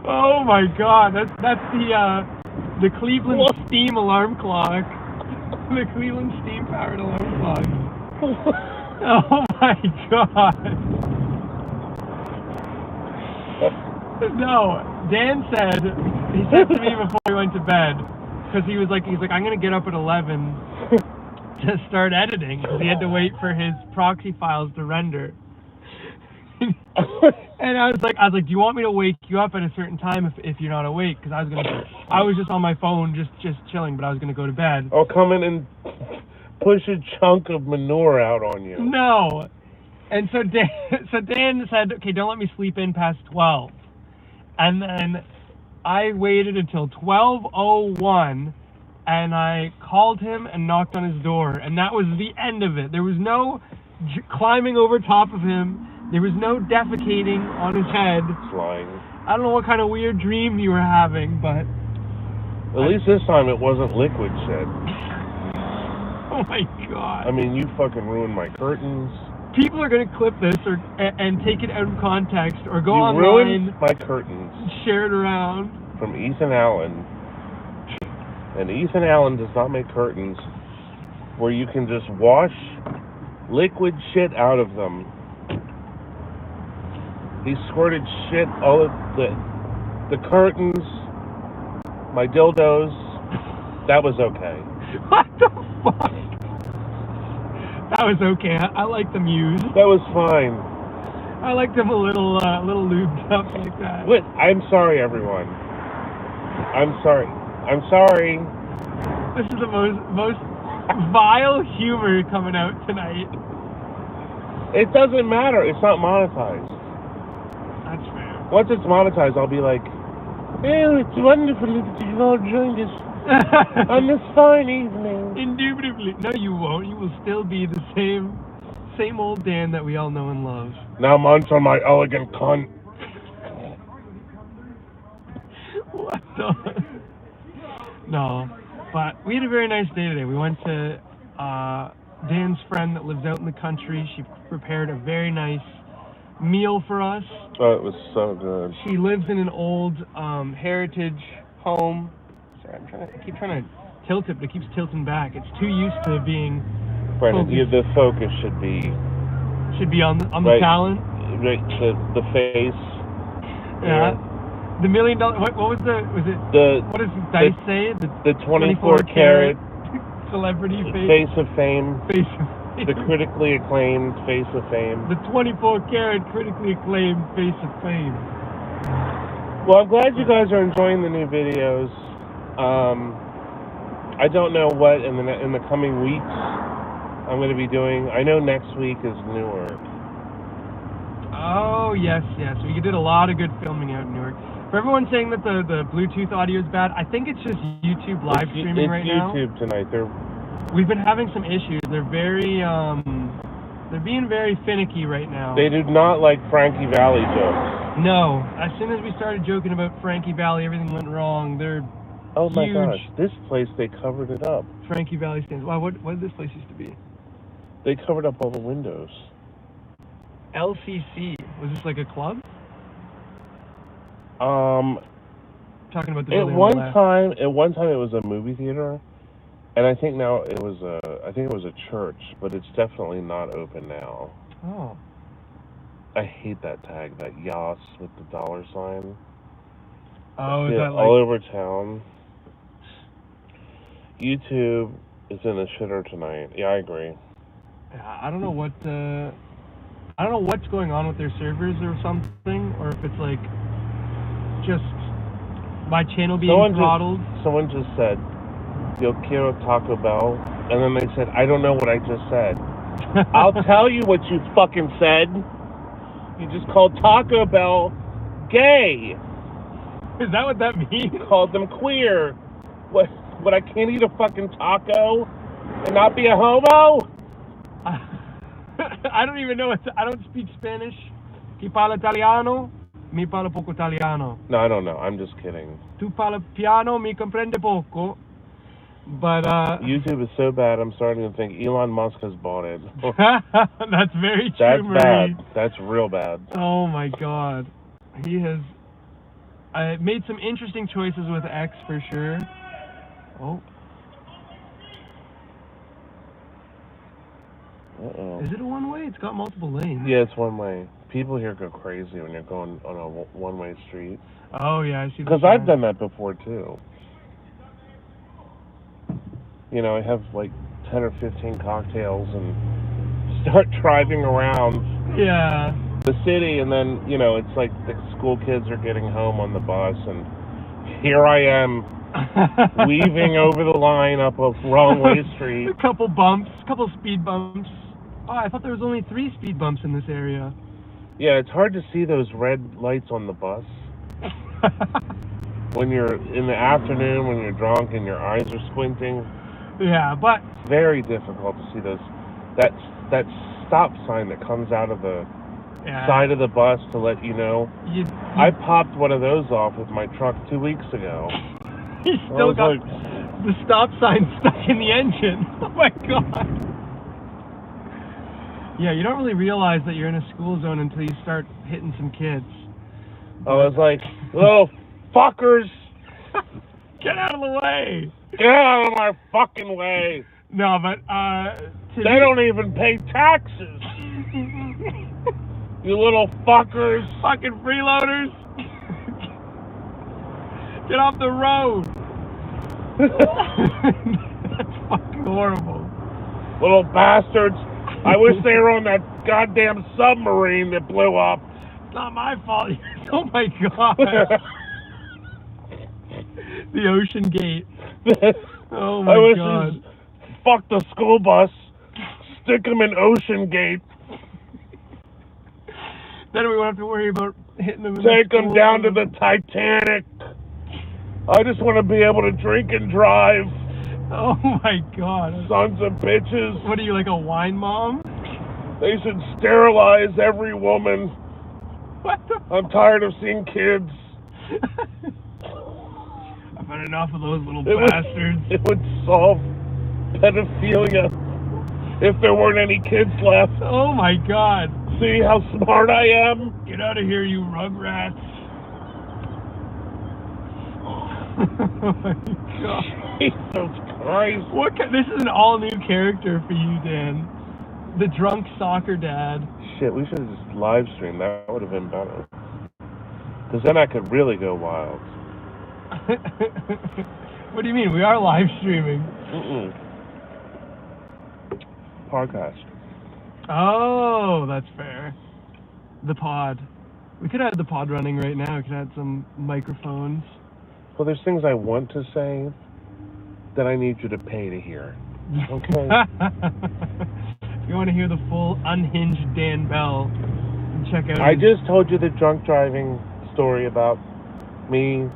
Oh my god, that's the Cleveland steam alarm clock. The Cleveland steam powered alarm clock. Oh my god. No, Dan said, he said to me before he went to bed, because he's like, I'm gonna get up at 11 to start editing, because he had to wait for his proxy files to render. And I was like, do you want me to wake you up at a certain time if you're not awake? Because I was just on my phone, just chilling, but I was gonna go to bed. I'll come in and push a chunk of manure out on you. No. And so Dan said, okay, don't let me sleep in past 12. And then I waited until 12:01, and I called him and knocked on his door, and that was the end of it. There was no climbing over top of him. There was no defecating on his head. Flying. I don't know what kind of weird dream you were having, but... At least this time it wasn't liquid shit. Oh my god. I mean, you fucking ruined my curtains. People are going to clip this and take it out of context or go online. You ruined my curtains. Share it around. From Ethan Allen. And Ethan Allen does not make curtains where you can just wash liquid shit out of them. He squirted shit all of the curtains, my dildos. That was okay. What the fuck? That was okay. I like them used. That was fine. I like them a little lubed up like that. Wait, I'm sorry, everyone. I'm sorry. I'm sorry. This is the most vile humor coming out tonight. It doesn't matter. It's not monetized. That's fair. Once it's monetized, I'll be like, oh, it's wonderful that you've all joined us on this fine evening. Indubitably. No, you won't. You will still be the same old Dan that we all know and love. Now munch on my elegant cunt. What the? No. But we had a very nice day today. We went to Dan's friend that lives out in the country. She prepared a very nice meal for us. Oh, it was so good. She lives in an old heritage home. Sorry, I keep trying to tilt it, but it keeps tilting back. It's too used to being Brennan, the focus should be on the right, talent. Right, the face. Yeah. The $1 million. What was it? What does Dice say? The 24 karat celebrity face of fame. Face of fame. The critically acclaimed face of fame. The 24 karat critically acclaimed face of fame. Well, I'm glad you guys are enjoying the new videos. I don't know what in the coming weeks I'm going to be doing. I know next week is Newark. Oh, yes. We did a lot of good filming out in Newark. For everyone saying that the Bluetooth audio is bad, I think it's just YouTube live streaming right now. It's YouTube tonight. We've been having some issues. They're being very finicky right now. They do not like Frankie Valli jokes. No. As soon as we started joking about Frankie Valli, everything went wrong. They're Oh my huge. gosh, this place, they covered it up. Frankie Valli stands. Wow, what did this place used to be? They covered up all the windows. LCC? Was this like a club? Talking about the At building on one the left. time, it was a movie theater, and I think now it was a church, but it's definitely not open now. Oh. I hate that tag, that Yas with the dollar sign. Oh, is Yeah, that like... all over town. YouTube is in the shitter tonight. Yeah, I agree. Yeah, I don't know what's going on with their servers or something, or if it's like just my channel being throttled. Someone just said, "Yo quiero Taco Bell," and then they said, "I don't know what I just said." I'll tell you what you fucking said. You just called Taco Bell gay. Is that what that means? You called them queer. What? I can't eat a fucking taco and not be a homo? I don't even know. I don't speak Spanish. Chi parla italiano? Mi parla poco italiano. No, I don't know. I'm just kidding. Tu parla piano, mi comprende poco. But YouTube is so bad, I'm starting to think Elon Musk has bought it. That's very true, That's Marie. bad. That's real bad. Oh my God. He has made some interesting choices with X for sure. Oh. Uh-oh. Is it a one-way? It's got multiple lanes. Yeah, it's one way. People here go crazy when you're going on a one-way street. Oh, yeah, I see. Because I've done that before, too. You know, I have like 10 or 15 cocktails and start driving around the city, and then, you know, it's like the school kids are getting home on the bus, and here I am weaving over the line up a wrong way street. A couple bumps, couple speed bumps. Oh, I thought there was only 3 speed bumps in this area. Yeah, it's hard to see those red lights on the bus. When you're in the afternoon, when you're drunk and your eyes are squinting. Yeah, but it's very difficult to see those. That stop sign that comes out of the side of the bus to let you know. I popped one of those off with my truck 2 weeks ago. You still got the stop sign stuck in the engine. Oh my God. Yeah, you don't really realize that you're in a school zone until you start hitting some kids. I was like, little fuckers. Get out of the way. Get out of my fucking way. No, but they don't even pay taxes. You little fuckers. Fucking freeloaders. Get off the road. That's fucking horrible. Little bastards. I wish they were on that goddamn submarine that blew up. It's not my fault. Oh my God. The Ocean Gate. Oh my God. Fuck the school bus. Stick them in Ocean Gate. Then we won't have to worry about hitting them in Take them down to the Titanic. I just want to be able to drink and drive. Oh my God. Sons of bitches. What are you, like a wine mom? They should sterilize every woman. What the I'm tired of seeing kids. I've had enough of those little bastards. It would solve pedophilia if there weren't any kids left. Oh my God. See how smart I am? Get out of here, you rugrats. Oh my God. Jesus Christ. This is an all-new character for you, Dan. The drunk soccer dad. Shit, we should have just live streamed. That would have been better. Because then I could really go wild. What do you mean? We are live streaming. Podcast. Oh, that's fair. The pod. We could have the pod running right now. We could have some microphones. Well, there's things I want to say that I need you to pay to hear. Okay? If you want to hear the full unhinged Dan Bell, check out I just told you the drunk driving story about me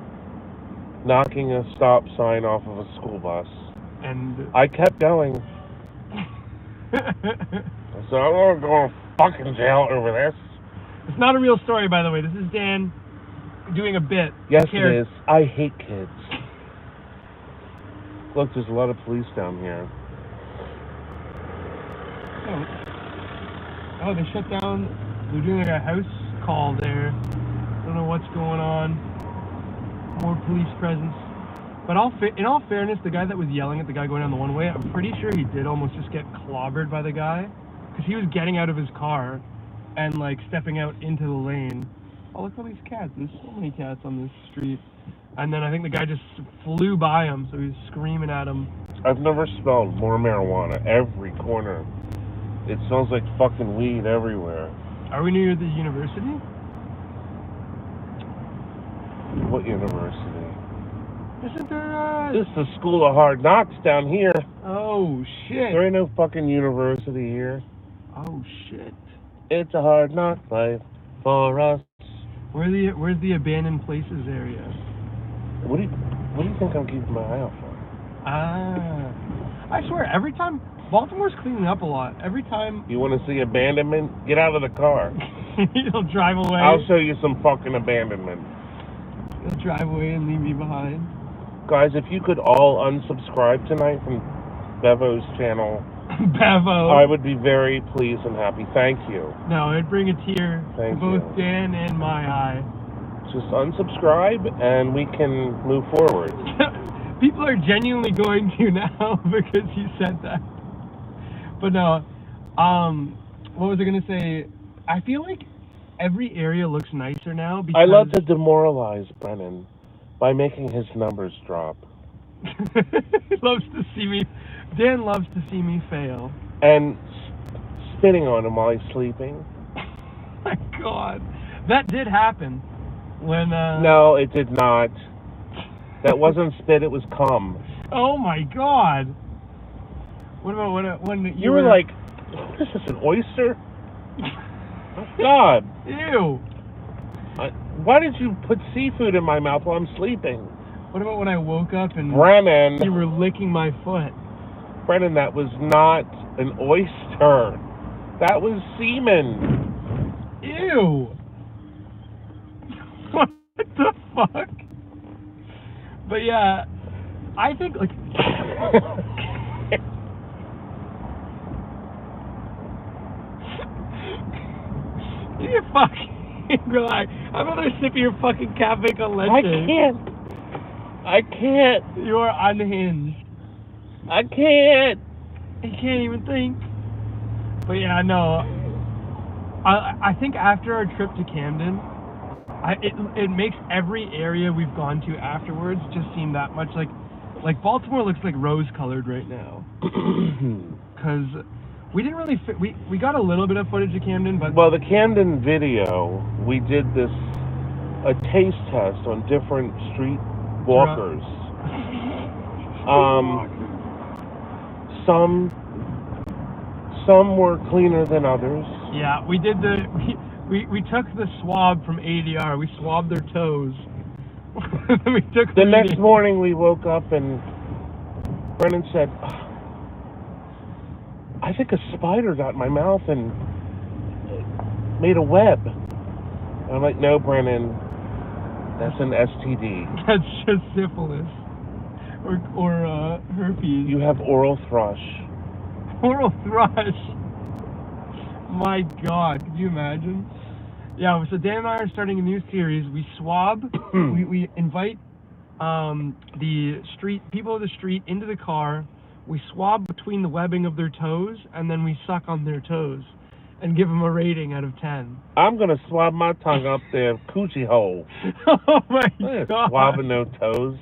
knocking a stop sign off of a school bus. And I kept going. So I'm going to go to fucking jail over this. It's not a real story, by the way. This is Dan doing a bit. Yes, it is. I hate kids. Look, there's a lot of police down here. Oh, they shut down They're doing like a house call there. Don't know what's going on. More police presence. But in all fairness, the guy that was yelling at the guy going down the one way, I'm pretty sure he did almost just get clobbered by the guy. Because he was getting out of his car and like stepping out into the lane. Oh, look at all these cats. There's so many cats on this street. And then I think the guy just flew by him, so he was screaming at him. I've never smelled more marijuana. Every corner. It smells like fucking weed everywhere. Are we near the university? What university? Isn't there This is the School of Hard Knocks down here. Oh, shit. There ain't no fucking university here. Oh, shit. It's a hard knock life for us. Where's the abandoned places area? What do you think I'm keeping my eye out for? I swear, every time Baltimore's cleaning up a lot. Every time you want to see abandonment, get out of the car. He'll drive away. I'll show you some fucking abandonment. He'll drive away and leave me behind. Guys, if you could all unsubscribe tonight from Bevo's channel, Bevo, I would be very pleased and happy. Thank you. No, it'd bring a tear to both Dan and my eye. Just unsubscribe and we can move forward. People are genuinely going to now because you said that. But no, what was I gonna say? I feel like every area looks nicer now because I love to demoralize Brennan by making his numbers drop. He loves to see me. Dan loves to see me fail. And spitting on him while he's sleeping. My God, that did happen when. No, it did not. That wasn't spit. It was cum. Oh my God. What about when you were like, what is this, an oyster? Oh, God. Ew. Why did you put seafood in my mouth while I'm sleeping? What about when I woke up and Brennan, you were licking my foot? Brennan, that was not an oyster. That was semen. Ew. What the fuck? But yeah, I think like you fucking relax. I'm gonna sip your fucking cafe con leche. I can't. You are unhinged. I can't. You can't even think. But yeah, no. I think after our trip to Camden, it makes every area we've gone to afterwards just seem that much like Baltimore looks like rose-colored right now. Because we didn't really we got a little bit of footage of Camden, but well, the Camden video, we did a taste test on different street walkers. Some were cleaner than others. Yeah, we did we took the swab from ADR. We swabbed their toes. We took the next morning we woke up and Brennan said, I think a spider got in my mouth and made a web. And I'm like, no, Brennan, that's an STD. That's just syphilis. Or herpes. You have oral thrush. Oral thrush. My God, could you imagine? Yeah, so Dan and I are starting a new series. We swab. we invite the people of the street into the car. We swab between the webbing of their toes, and then we suck on their toes and give them a rating out of 10. I'm gonna swab my tongue up their coochie hole. Oh my God! Swabbing no toes.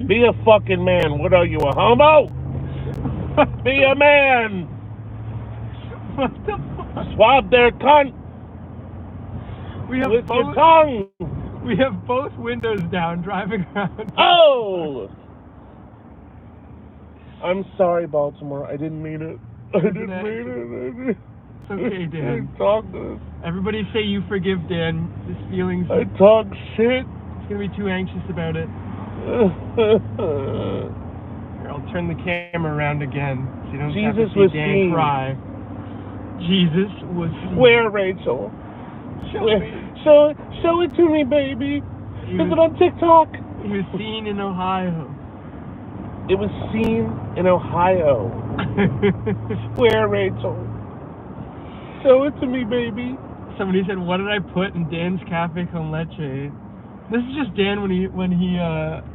Be a fucking man. What are you, a homo? Be a man. What the fuck? Swab their cunt. With your tongue. We have both windows down, driving around. Oh! I'm sorry, Baltimore. I didn't mean it. I didn't mean it. It's okay, Dan. I talk this. Everybody say you forgive Dan. His feelings. I talk shit. He's gonna be too anxious about it. Here, I'll turn the camera around again so you don't have to see Dan cry. Jesus was seen. Where, Rachel? Show it to me, baby. Is it on TikTok? He was seen in Ohio. It was seen in Ohio. Where, Rachel? Show it to me, baby. Somebody said, what did I put in Dan's cafe con leche? This is just Dan when he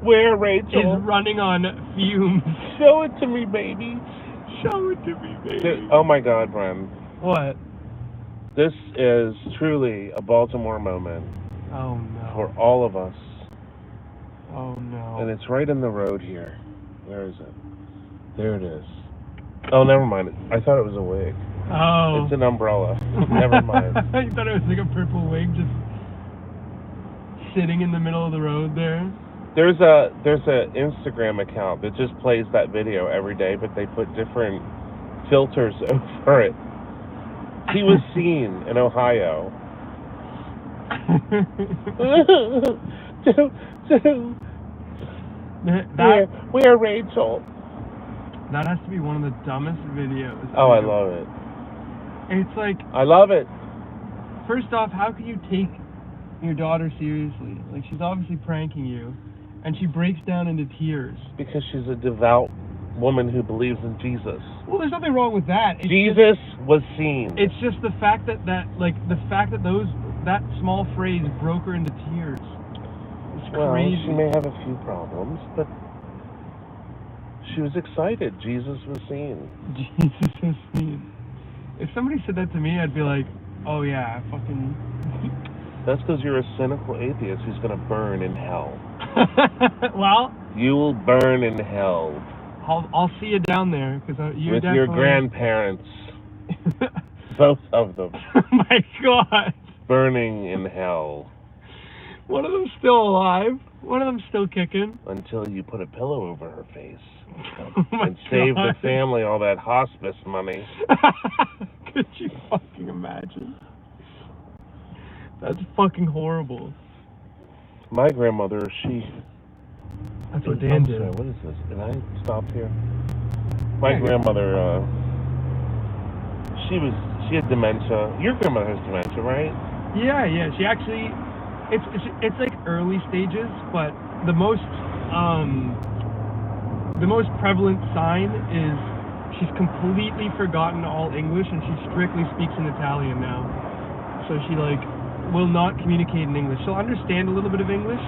Where, is Rachel? running on fumes. Show it to me, baby. Show it to me, baby. Oh my God, Bren. What? This is truly a Baltimore moment Oh no. for all of us. Oh no. And it's right in the road here. Where is it? There it is. Oh, never mind. I thought it was a wig. Oh. It's an umbrella. Never mind. You thought it was like a purple wig just sitting in the middle of the road there? There's a Instagram account that just plays that video every day, but they put different filters over it. He was seen in Ohio. Where, Rachel? That has to be one of the dumbest videos. Oh, I love it. It's like, I love it. first off, how can you take your daughter seriously? Like, she's obviously pranking you, and she breaks down into tears. Because she's a devout woman who believes in Jesus. Well, there's nothing wrong with that. It's Jesus was seen. It's just the fact that that small phrase broke her into tears. It's crazy. She may have a few problems, but she was excited. Jesus was seen. Jesus was seen. If somebody said that to me, I'd be like, oh yeah, fucking... That's because you're a cynical atheist who's going to burn in hell. Well... You will burn in hell. I'll see you down there, because you're with definitely... your grandparents. Both of them. Oh my God. Burning in hell. One of them's still alive. One of them's still kicking. Until you put a pillow over her face. Oh my and save God. the family all that hospice money. Could you fucking imagine? That's fucking horrible. My grandmother, That's what Dan did. Sorry, what is this? Can I stop here? My grandmother, she had dementia. Your grandmother has dementia, right? Yeah. She actually, it's like early stages, but the most prevalent sign is she's completely forgotten all English and she strictly speaks in Italian now. So she will not communicate in English. She'll understand a little bit of English,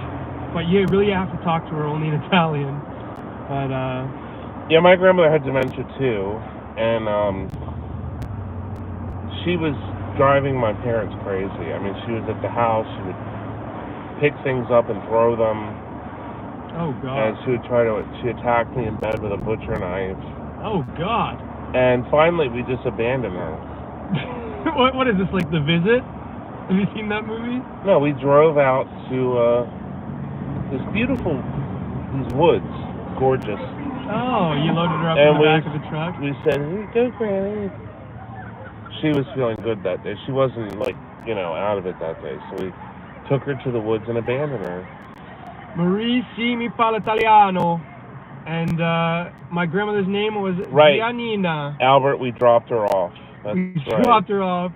but you really have to talk to her only in Italian. But yeah, my grandmother had dementia too, and she was driving my parents crazy. I mean, she was at the house, she would pick things up and throw them. Oh God. And she attacked me in bed with a butcher knife. Oh God. And finally we just abandoned her. What is this, like The Visit? Have you seen that movie? No, we drove out to these woods, gorgeous. Oh, you loaded her up in the back of the truck? We said, "Here you go, Granny." She was feeling good that day. She wasn't out of it that day. So we took her to the woods and abandoned her. Marie si mi parla italiano. And my grandmother's name was Giannina. Albert, we dropped her off. That's we right. dropped her off.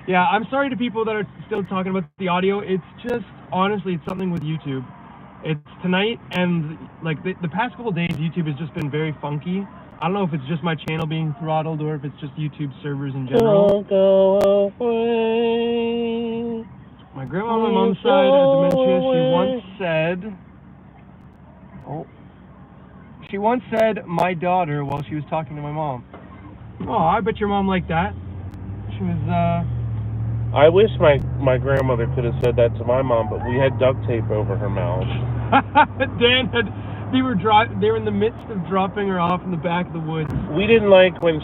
Yeah, I'm sorry to people that are still talking about the audio. It's just, honestly, it's something with YouTube. It's tonight, and the past couple of days, YouTube has just been very funky. I don't know if it's just my channel being throttled or if it's just YouTube servers in general. Don't go away. My grandma on my mom's side had dementia. She once said, my daughter, while she was talking to my mom. Oh, I bet your mom liked that. She was, I wish my grandmother could have said that to my mom, but we had duct tape over her mouth. They were in the midst of dropping her off in the back of the woods. We didn't like when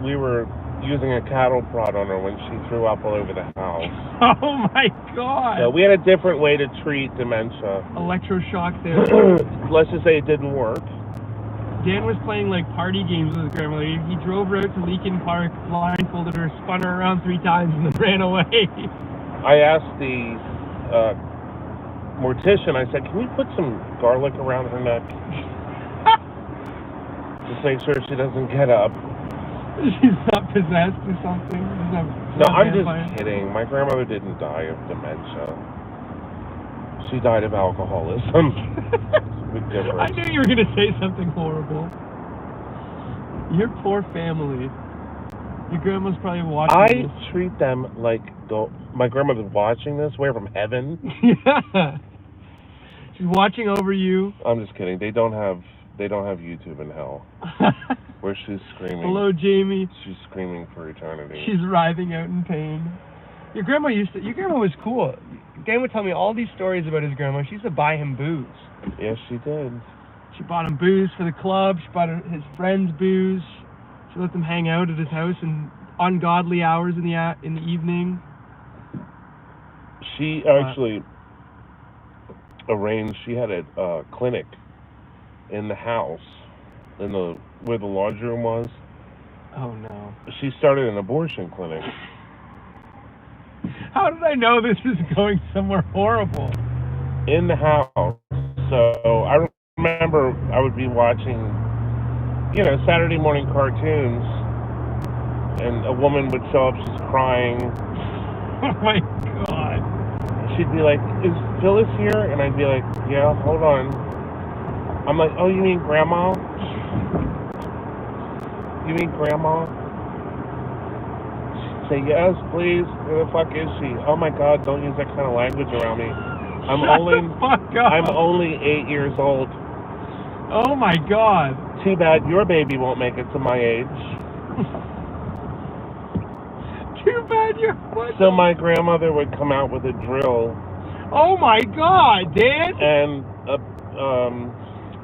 we were using a cattle prod on her when she threw up all over the house. Oh my God! So we had a different way to treat dementia. Electroshock there. Let's just say it didn't work. Dan was playing party games with his grandmother. He drove her out to Leakin Park, blindfolded her, spun her around 3 times, and then ran away. I asked the mortician, I said, can we put some garlic around her neck? Just make sure she doesn't get up. She's not possessed or something? No, I'm just kidding. My grandmother didn't die of dementia. She died of alcoholism. Big difference. I knew you were going to say something horrible. Your poor family. Your grandma's probably watching I this. treat them like my grandmother's watching this. Where from heaven? Yeah. She's watching over you. I'm just kidding. They don't have YouTube in hell where she's screaming. Hello, Jamie. She's screaming for eternity. She's writhing out in pain. Your grandma was cool. Dan would tell me all these stories about his grandma. She used to buy him booze. Yes, she did. She bought him booze for the club. She bought his friends booze. She let them hang out at his house in ungodly hours in the evening. She actually arranged. She had a clinic in the house, where the laundry room was. Oh no. She started an abortion clinic. How did I know this is going somewhere horrible? In the house. So I remember I would be watching, Saturday morning cartoons, and a woman would show up. She's crying. Oh my God. She'd be like, "Is Phyllis here?" And I'd be like, "Yeah, hold on." I'm like, "Oh, you mean Grandma? You mean Grandma?" She'd say, "Yes, please. Where the fuck is she?" "Oh my God, don't use that kind of language around me. I'm only 8 years old." Oh my God. Too bad your baby won't make it to my age. Too bad you're. So my grandmother would come out with a drill. Oh my God, Dan! And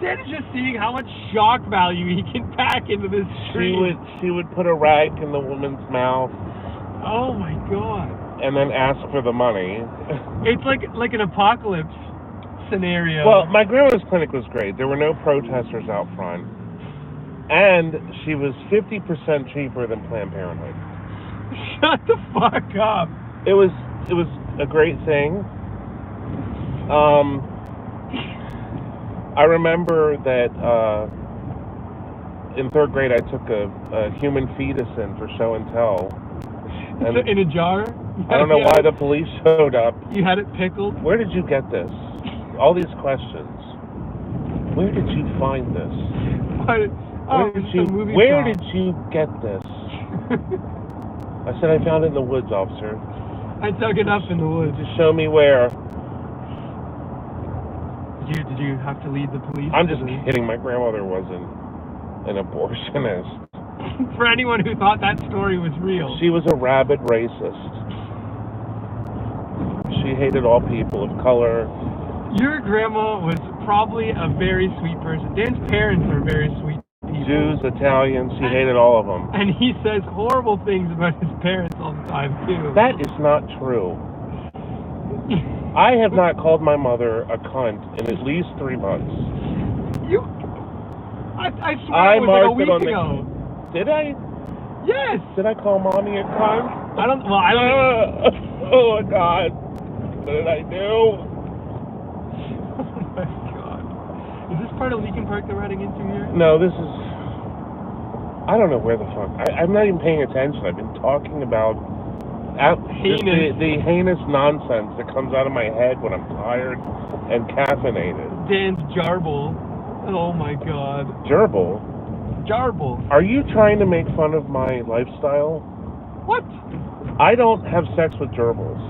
Dan is just seeing how much shock value he can pack into this stream. She would put a rag in the woman's mouth. Oh my God. And then ask for the money. It's like an apocalypse scenario. Well, my grandma's clinic was great. There were no protesters out front. And she was 50% cheaper than Planned Parenthood. Shut the fuck up. It was a great thing. I remember that in third grade I took a human fetus in for show and tell. And in a jar? I don't know why the police showed up. You had it pickled? Where did you get this? All these questions. Where did you find this? Where did you get this? I said, "I found it in the woods, officer." I dug it up in the woods. Just show me where. Did you have to lead the police? I'm just kidding. My grandmother wasn't an abortionist. For anyone who thought that story was real. She was a rabid racist. She hated all people of color. Your grandma was probably a very sweet person. Dan's parents are very sweet people. Jews, Italians, she hated all of them. And he says horrible things about his parents all the time, too. That is not true. I have not called my mother a cunt in at least 3 months. I swear it was like a week ago. Did I? Yes. Did I call Mommy a cunt? I don't. Oh my God. What did I do? Oh my God. Is this part of Leakin Park that we're heading into here? No, this is. I don't know where the fuck. I'm not even paying attention. I've been talking about the heinous nonsense that comes out of my head when I'm tired and caffeinated. Dan's jarble. Oh my God. Gerbil? Jarble. Are you trying to make fun of my lifestyle? What? I don't have sex with gerbils.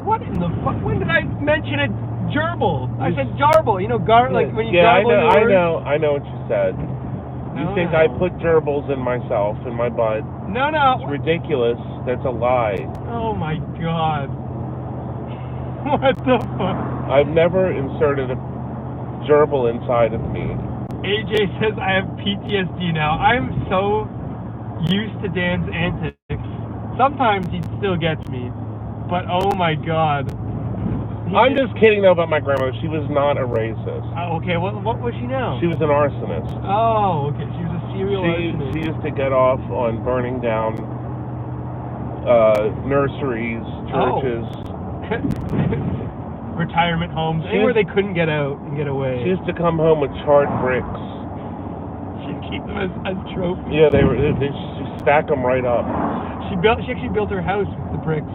What in the fuck? When did I mention a gerbil? I said jarble. You know, like when you garble your words? I know what you said. You think I put gerbils in myself, in my butt. No. It's ridiculous. That's a lie. Oh my God. What the fuck? I've never inserted a gerbil inside of me. AJ says I have PTSD now. I'm so used to Dan's antics. Sometimes he still gets me. But oh my God. I'm just kidding though about my grandmother. She was not a racist. Okay, what was she now? She was an arsonist. Oh, okay. She was a serial arsonist. She used to get off on burning down nurseries, churches. Retirement homes, anywhere they couldn't get out and get away. She used to come home with charred bricks. She'd keep them as trophies. Yeah, they stack them right up. She actually built her house with the bricks.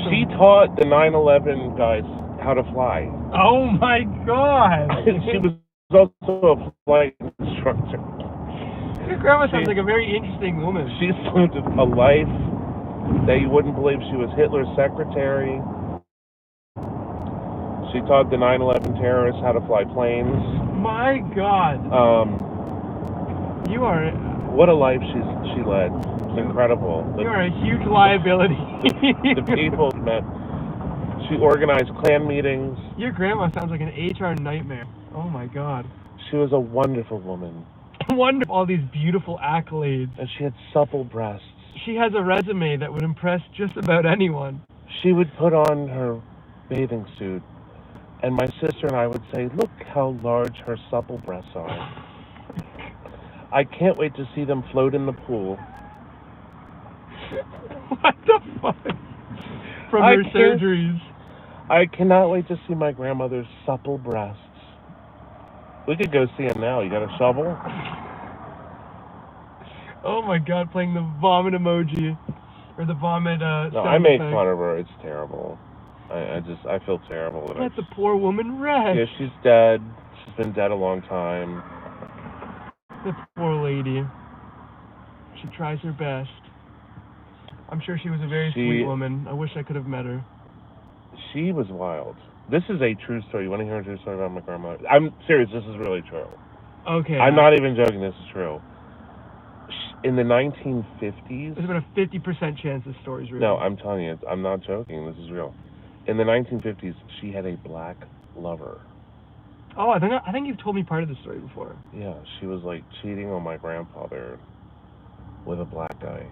She taught the 9/11 guys how to fly. Oh my God! She was also a flight instructor. Your grandma sounds like a very interesting woman. She's lived a life that you wouldn't believe. She was Hitler's secretary. She taught the 9/11 terrorists how to fly planes. My God. You are. What a life she led. It's incredible. You are a huge liability. The people met. She organized Klan meetings. Your grandma sounds like an HR nightmare. Oh my God. She was a wonderful woman. Wonderful. All these beautiful accolades. And she had supple breasts. She has a resume that would impress just about anyone. She would put on her bathing suit, and my sister and I would say, "Look how large her supple breasts are." I can't wait to see them float in the pool. What the fuck? From her surgeries. I cannot wait to see my grandmother's supple breasts. We could go see them now. You got a shovel? Oh my God, playing the vomit emoji. Or the vomit No, I make fun of her. It's terrible. I feel terrible. Let the poor woman rest. Yeah, she's dead. She's been dead a long time. The poor lady. She tries her best. I'm sure she was a very sweet woman. I wish I could have met her. She was wild. This is a true story. You want to hear a true story about my grandma? I'm serious. This is really true. Okay. I'm not even joking. This is true. In the 1950s... There's about a 50% chance this story's real. No, I'm telling you. I'm not joking. This is real. In the 1950s, she had a black lover. Oh, I think you've told me part of the story before. Yeah, she was like cheating on my grandfather with a black guy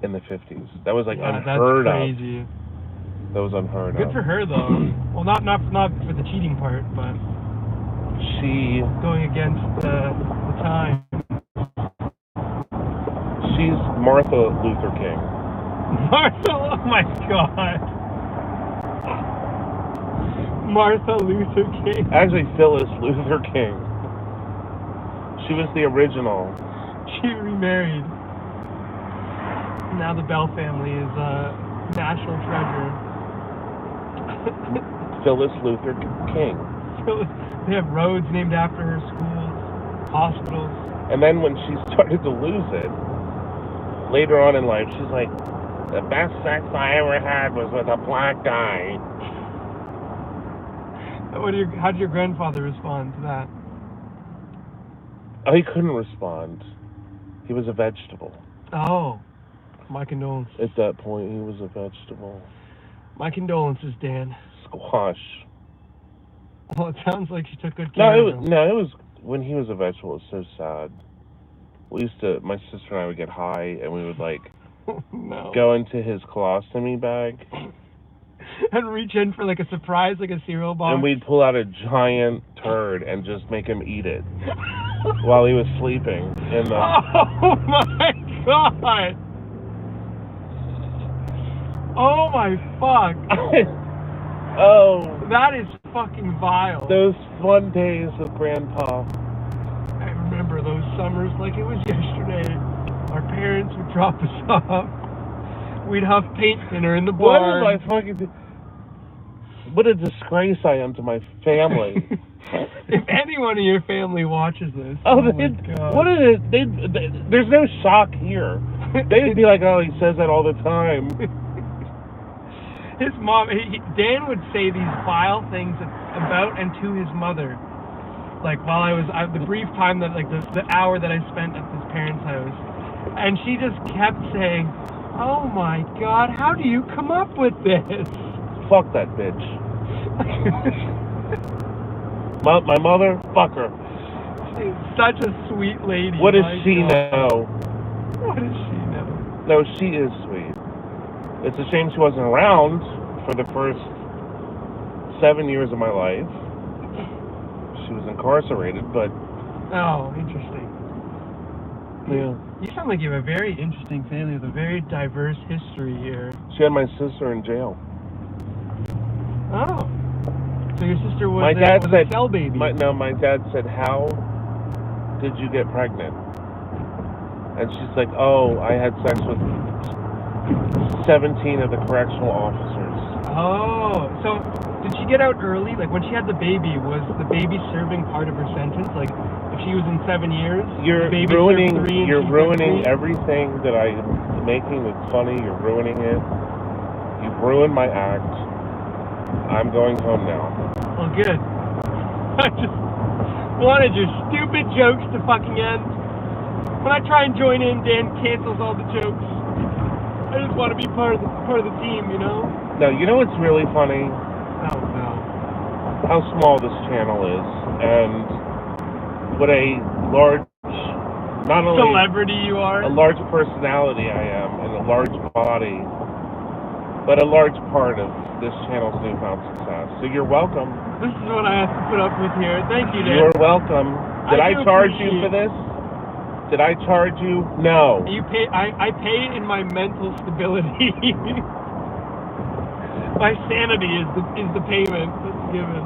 in the 50s. That was like unheard of. That's crazy. That was unheard of. Good for her though. Well, not for the cheating part, but she going against the time. She's Martha Luther King. Martha, oh my God. Martha Luther King. Actually, Phyllis Luther King. She was the original. She remarried. Now the Bell family is a national treasure. Phyllis Luther King. They have roads named after her, schools, hospitals. And then when she started to lose it, later on in life, she's like, the best sex I ever had was with a black guy. How did your grandfather respond to that? Oh, he couldn't respond. He was a vegetable. Oh, my condolences. At that point, he was a vegetable. My condolences, Dan. Squash. Well, it sounds like she took good care of him. No, it was when he was a vegetable. It was so sad. My sister and I would get high, and we would go into his colostomy bag. And reach in for like a surprise, like a cereal box. And we'd pull out a giant turd and just make him eat it while he was sleeping. Oh my God! Oh my fuck! Oh. That is fucking vile. Those fun days with Grandpa. I remember those summers like it was yesterday. Our parents would drop us off. We'd have paint thinner in the bar. What a disgrace I am to my family. If anyone in your family watches this, my God. What is it? There's no shock here. They'd be like, oh, he says that all the time. His mom, Dan would say these vile things about and to his mother. Like while the brief time that, like the hour that I spent at his parents' house. And she just kept saying, oh my God, how do you come up with this? Fuck that bitch. My mother, fuck her. She's such a sweet lady. What does she know? What does she know? No, she is sweet. It's a shame she wasn't around for the first 7 years of my life. She was incarcerated, but... Oh, interesting. Yeah. You sound like you have a very interesting family with a very diverse history here. She had my sister in jail. Oh. So your sister was, a cell baby. My dad said, how did you get pregnant? And she's like, oh, I had sex with 17 of the correctional officers. Oh, so Did she get out early? Like when she had the baby, was the baby serving part of her sentence? Like if she was in 7 years, You're the baby ruining. served 3 and You're she ruining served 3? everything that I'm making that's funny. You're ruining it. You've ruined my act. I'm going home now. Well, good. I just wanted your stupid jokes to fucking end. When I try and join in, Dan cancels all the jokes. I just want to be part of the team, you know? No, you know what's really funny? Oh, no. How small this channel is, and what a large, not only Celebrity you are. a large personality I am, and a large body, but a large part of this channel's newfound success. So you're welcome. This is what I have to put up with here. Thank you, Dan. You're welcome. Did I do charge you appreciate for this? Did I charge you? No. You pay. I pay in my mental stability. My sanity is the payment that's given.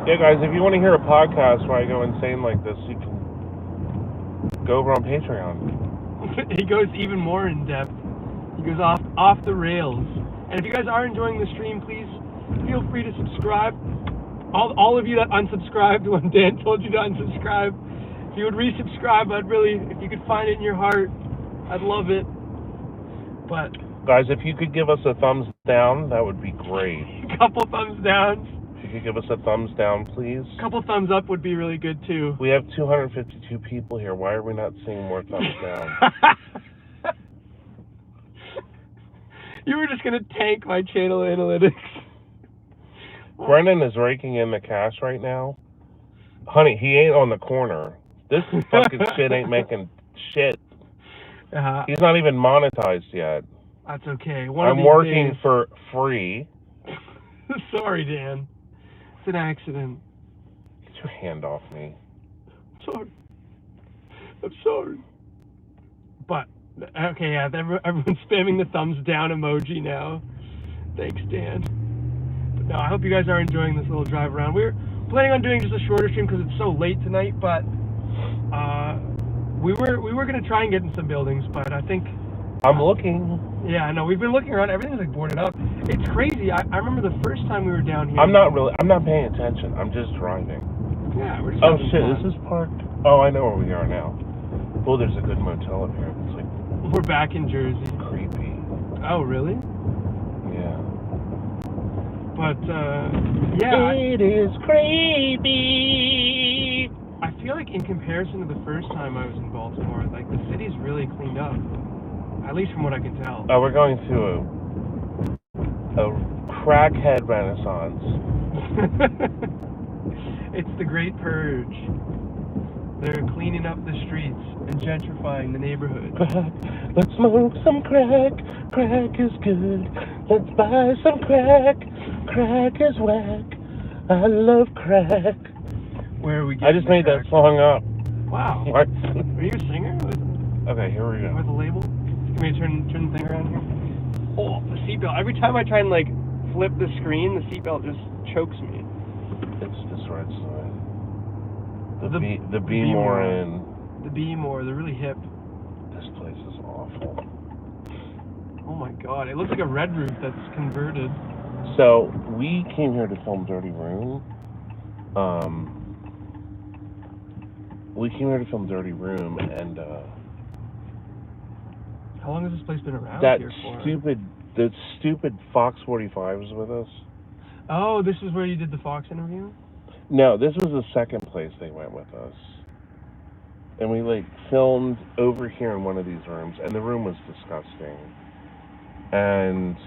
Yeah, guys, if you want to hear a podcast where I go insane like this, you can go over on Patreon. He goes even more in depth. He goes off the rails. And if you guys are enjoying the stream, please feel free to subscribe. All of you that unsubscribed when Dan told you to unsubscribe, if you would resubscribe, if you could find it in your heart, I'd love it. But Guys, if you could give us a thumbs down, that would be great. a couple thumbs down. If you could give us a thumbs down, please. A couple thumbs up would be really good too. We have 252 people here. Why are we not seeing more thumbs down? You were just gonna tank my channel analytics. Brennan is raking in the cash right now. Honey, he ain't on the corner. This fucking shit ain't making shit. He's not even monetized yet. That's okay. I'm working for free. Sorry, Dan. It's an accident. Get your hand off me. Sorry. I'm sorry. But, okay, yeah, everyone's spamming the thumbs down emoji now. Thanks, Dan. But no, I hope you guys are enjoying this little drive around. We're planning on doing just a shorter stream because it's so late tonight, but we were going to try and get in some buildings, but I think... I'm looking. Yeah, I know. We've been looking around. Everything's like boarded up. It's crazy. I remember the first time we were down here. I'm not paying attention. I'm just driving. Yeah, we're just Oh having shit, fun. this is parked. Oh, I know where we are now. Oh, there's a good motel up here. It's like We're back in Jersey. creepy. Oh, really? Yeah. But, yeah. It is creepy. I feel like in comparison to the first time I was in Baltimore, like the city's really cleaned up. At least from what I can tell. Oh, we're going through a crackhead renaissance. It's the Great Purge. They're cleaning up the streets and gentrifying the neighborhood. Crack, let's smoke some crack. Crack is good. Let's buy some crack. Crack is whack. I love crack. Where are we I getting just made the that song up. Wow. What? Are you a singer? Okay, here we go. With a label? Can we turn the thing around here? Oh, the seatbelt. Every time I try and like flip the screen, the seatbelt just chokes me. It's this right side. The The Be More in. The Be More. They're really hip. This place is awful. Oh my god, it looks like a red roof that's converted. So we came here to film Dirty Room. We came here to film Dirty Room, and How long has this place been around that here for? stupid Fox 45 was with us. Oh, this is where you did the Fox interview? No, this was the second place they went with us. And we like filmed over here in one of these rooms, and the room was disgusting. And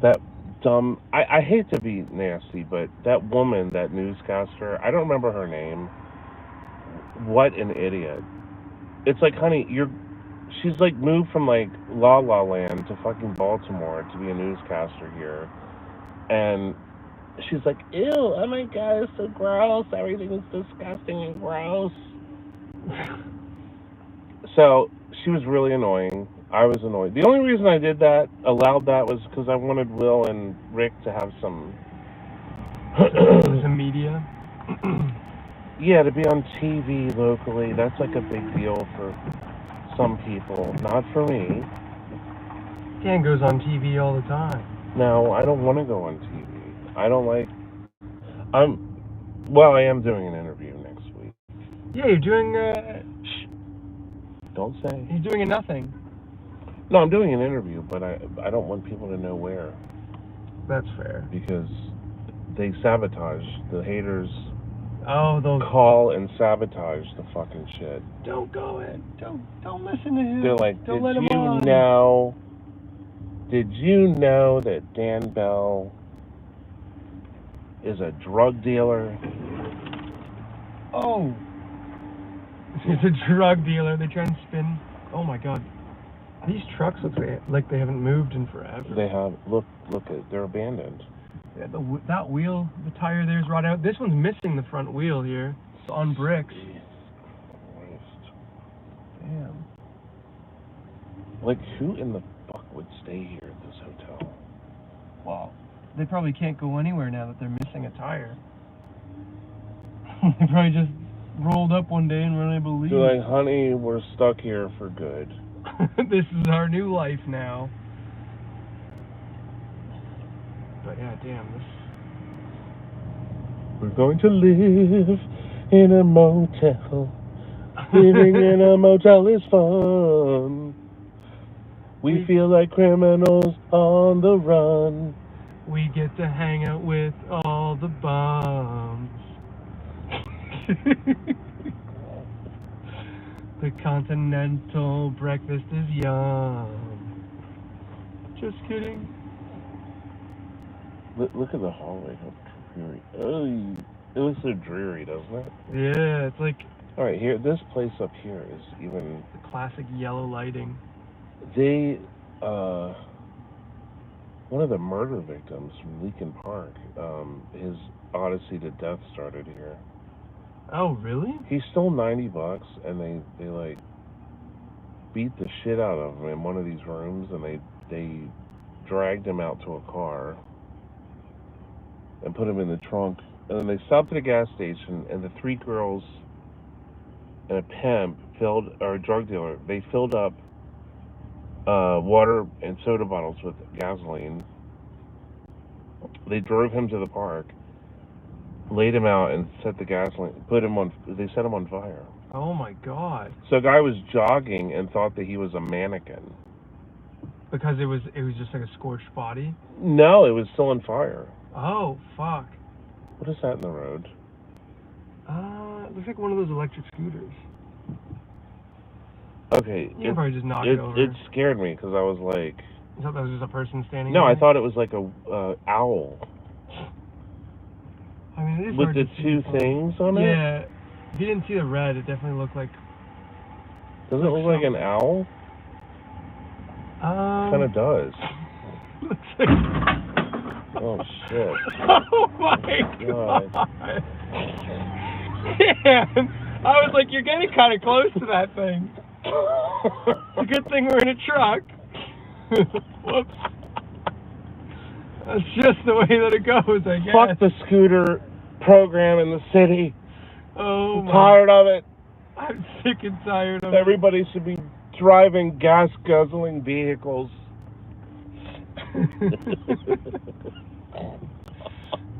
that dumb, I hate to be nasty, but that woman, that newscaster, I don't remember her name. What an idiot. It's like, honey, she's like moved from like La La Land to fucking Baltimore to be a newscaster here. And she's like, ew, oh my god, it's so gross. Everything is disgusting and gross. So she was really annoying. I was annoyed. The only reason I allowed that, was because I wanted Will and Rick to have some... some media? Yeah, to be on TV locally. That's like a big deal for some people. Not for me. Dan goes on TV all the time. No, I don't want to go on TV. I don't like. Well, I am doing an interview next week. Yeah, you're doing. Don't say. He's doing a nothing. No, I'm doing an interview, but I don't want people to know where. That's fair. Because they sabotage. The haters Oh, those. call and sabotage the fucking shit. Don't go in. Don't listen to him. They're like, don't let him did you on. know? Did you know that Dan Bell is a drug dealer? Oh. He's a drug dealer. They try and spin. Oh my god. These trucks look like they haven't moved in forever. They have. Look they're abandoned. Yeah, that wheel, the tire there's rotted out. This one's missing the front wheel here. It's on bricks. Christ. Damn. Like, who in the fuck would stay here at this hotel? Wow. They probably can't go anywhere now that they're missing a tire. They probably just rolled up one day and weren't able to leave. They're like, honey, we're stuck here for good. This is our new life now. But yeah, damn, this... We're going to live in a motel. Living in a motel is fun. We feel like criminals on the run. We get to hang out with all the bums. The continental breakfast is yum. Just kidding. Look at the hallway. How dreary. Oh, it looks so dreary, doesn't it? Yeah, it's like... Alright, here, this place up here is even... the classic yellow lighting. They, one of the murder victims from Leakin Park, his odyssey to death started here. Oh, really? He stole $90, and they like, beat the shit out of him in one of these rooms, and they dragged him out to a car and put him in the trunk, and then they stopped at a gas station, and the three girls and a pimp or a drug dealer, they filled up water and soda bottles with gasoline. They drove him to the park, laid him out, and set the gasoline. They set him on fire. Oh my god! So a guy was jogging and thought that he was a mannequin. Because it was just like a scorched body. No, it was still on fire. Oh fuck! What is that in the road? It looks like one of those electric scooters. Okay. You can probably just knock it over. It scared me because I was like... You thought that was just a person standing No, there? I thought it was like a owl. I mean, it is with hard the to see two things on it? Yeah. If you didn't see the red, it definitely looked like... Does it look like an owl? Kind of does. Looks like... Oh, shit. Oh, my God. Damn. I was like, you're getting kind of close to that thing. It's a good thing we're in a truck. Whoops. That's just the way that it goes, I guess. Fuck the scooter program in the city. Oh, I'm tired of it. I'm sick and tired of it. Everybody should be driving gas-guzzling vehicles.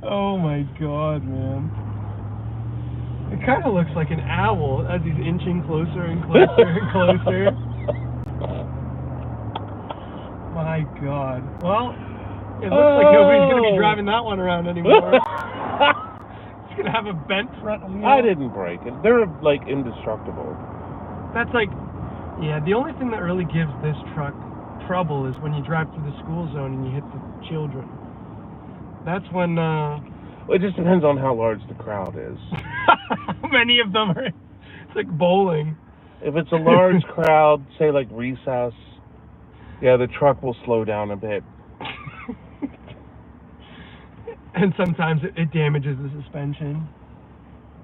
Oh my god, man. It kind of looks like an owl as he's inching closer and closer and closer. My god. Well, it looks like nobody's going to be driving that one around anymore. It's going to have a bent front wheel. I didn't break it. They're, like, indestructible. That's like, yeah, the only thing that really gives this truck trouble is when you drive through the school zone and you hit the children. That's when, Well, it just depends on how large the crowd is. How many of them are, it's like bowling. If it's a large crowd, say like recess, yeah, the truck will slow down a bit. And sometimes it damages the suspension.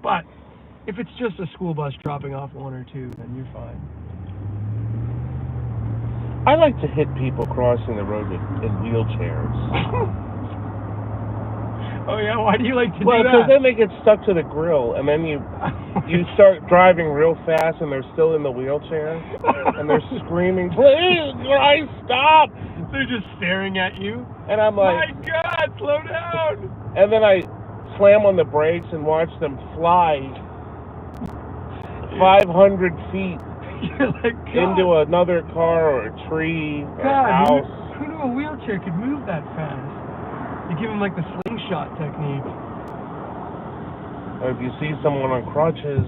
But if it's just a school bus dropping off one or two, then you're fine. I like to hit people crossing the road in wheelchairs. Oh yeah, why do you like to do that? Well, because then they get stuck to the grill, and then you start driving real fast, and they're still in the wheelchair, and they're screaming, "Please, Christ, stop! They're just staring at you. And I'm like, My God, slow down. and then I slam on the brakes and watch them fly 500 feet You're like, God, into another car or a tree or a God, house. who knew a wheelchair could move that fast? You give him like the slingshot technique. Or if you see someone on crutches,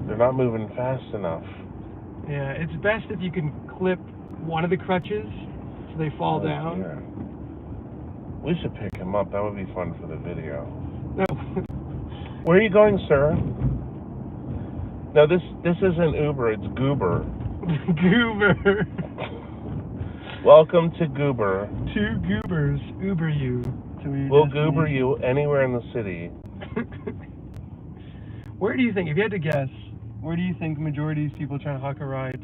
they're not moving fast enough. Yeah, it's best if you can clip one of the crutches so they fall down. Yeah. We should pick him up. That would be fun for the video. No. Where are you going, sir? No, this isn't Uber. It's Goober. Goober. Welcome to Goober. Two goobers Uber you to your We'll destination. Goober you anywhere in the city. Where do you think, if you had to guess, where do you think the majority of these people trying to huck a ride?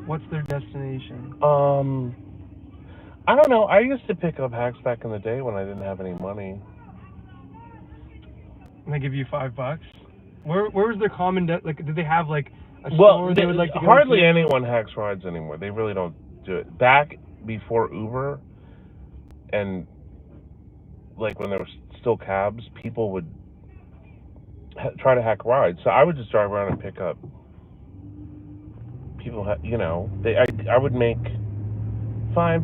What's their destination? I don't know. I used to pick up hacks back in the day when I didn't have any money. And they give you $5. Where was their common like? Did they have like a store they would like to go hardly to? anyone hacks rides anymore. They really don't do it. Back before Uber, and like when there were still cabs, people would try to hack rides. So I would just drive around and pick up people. I would make $5, $10,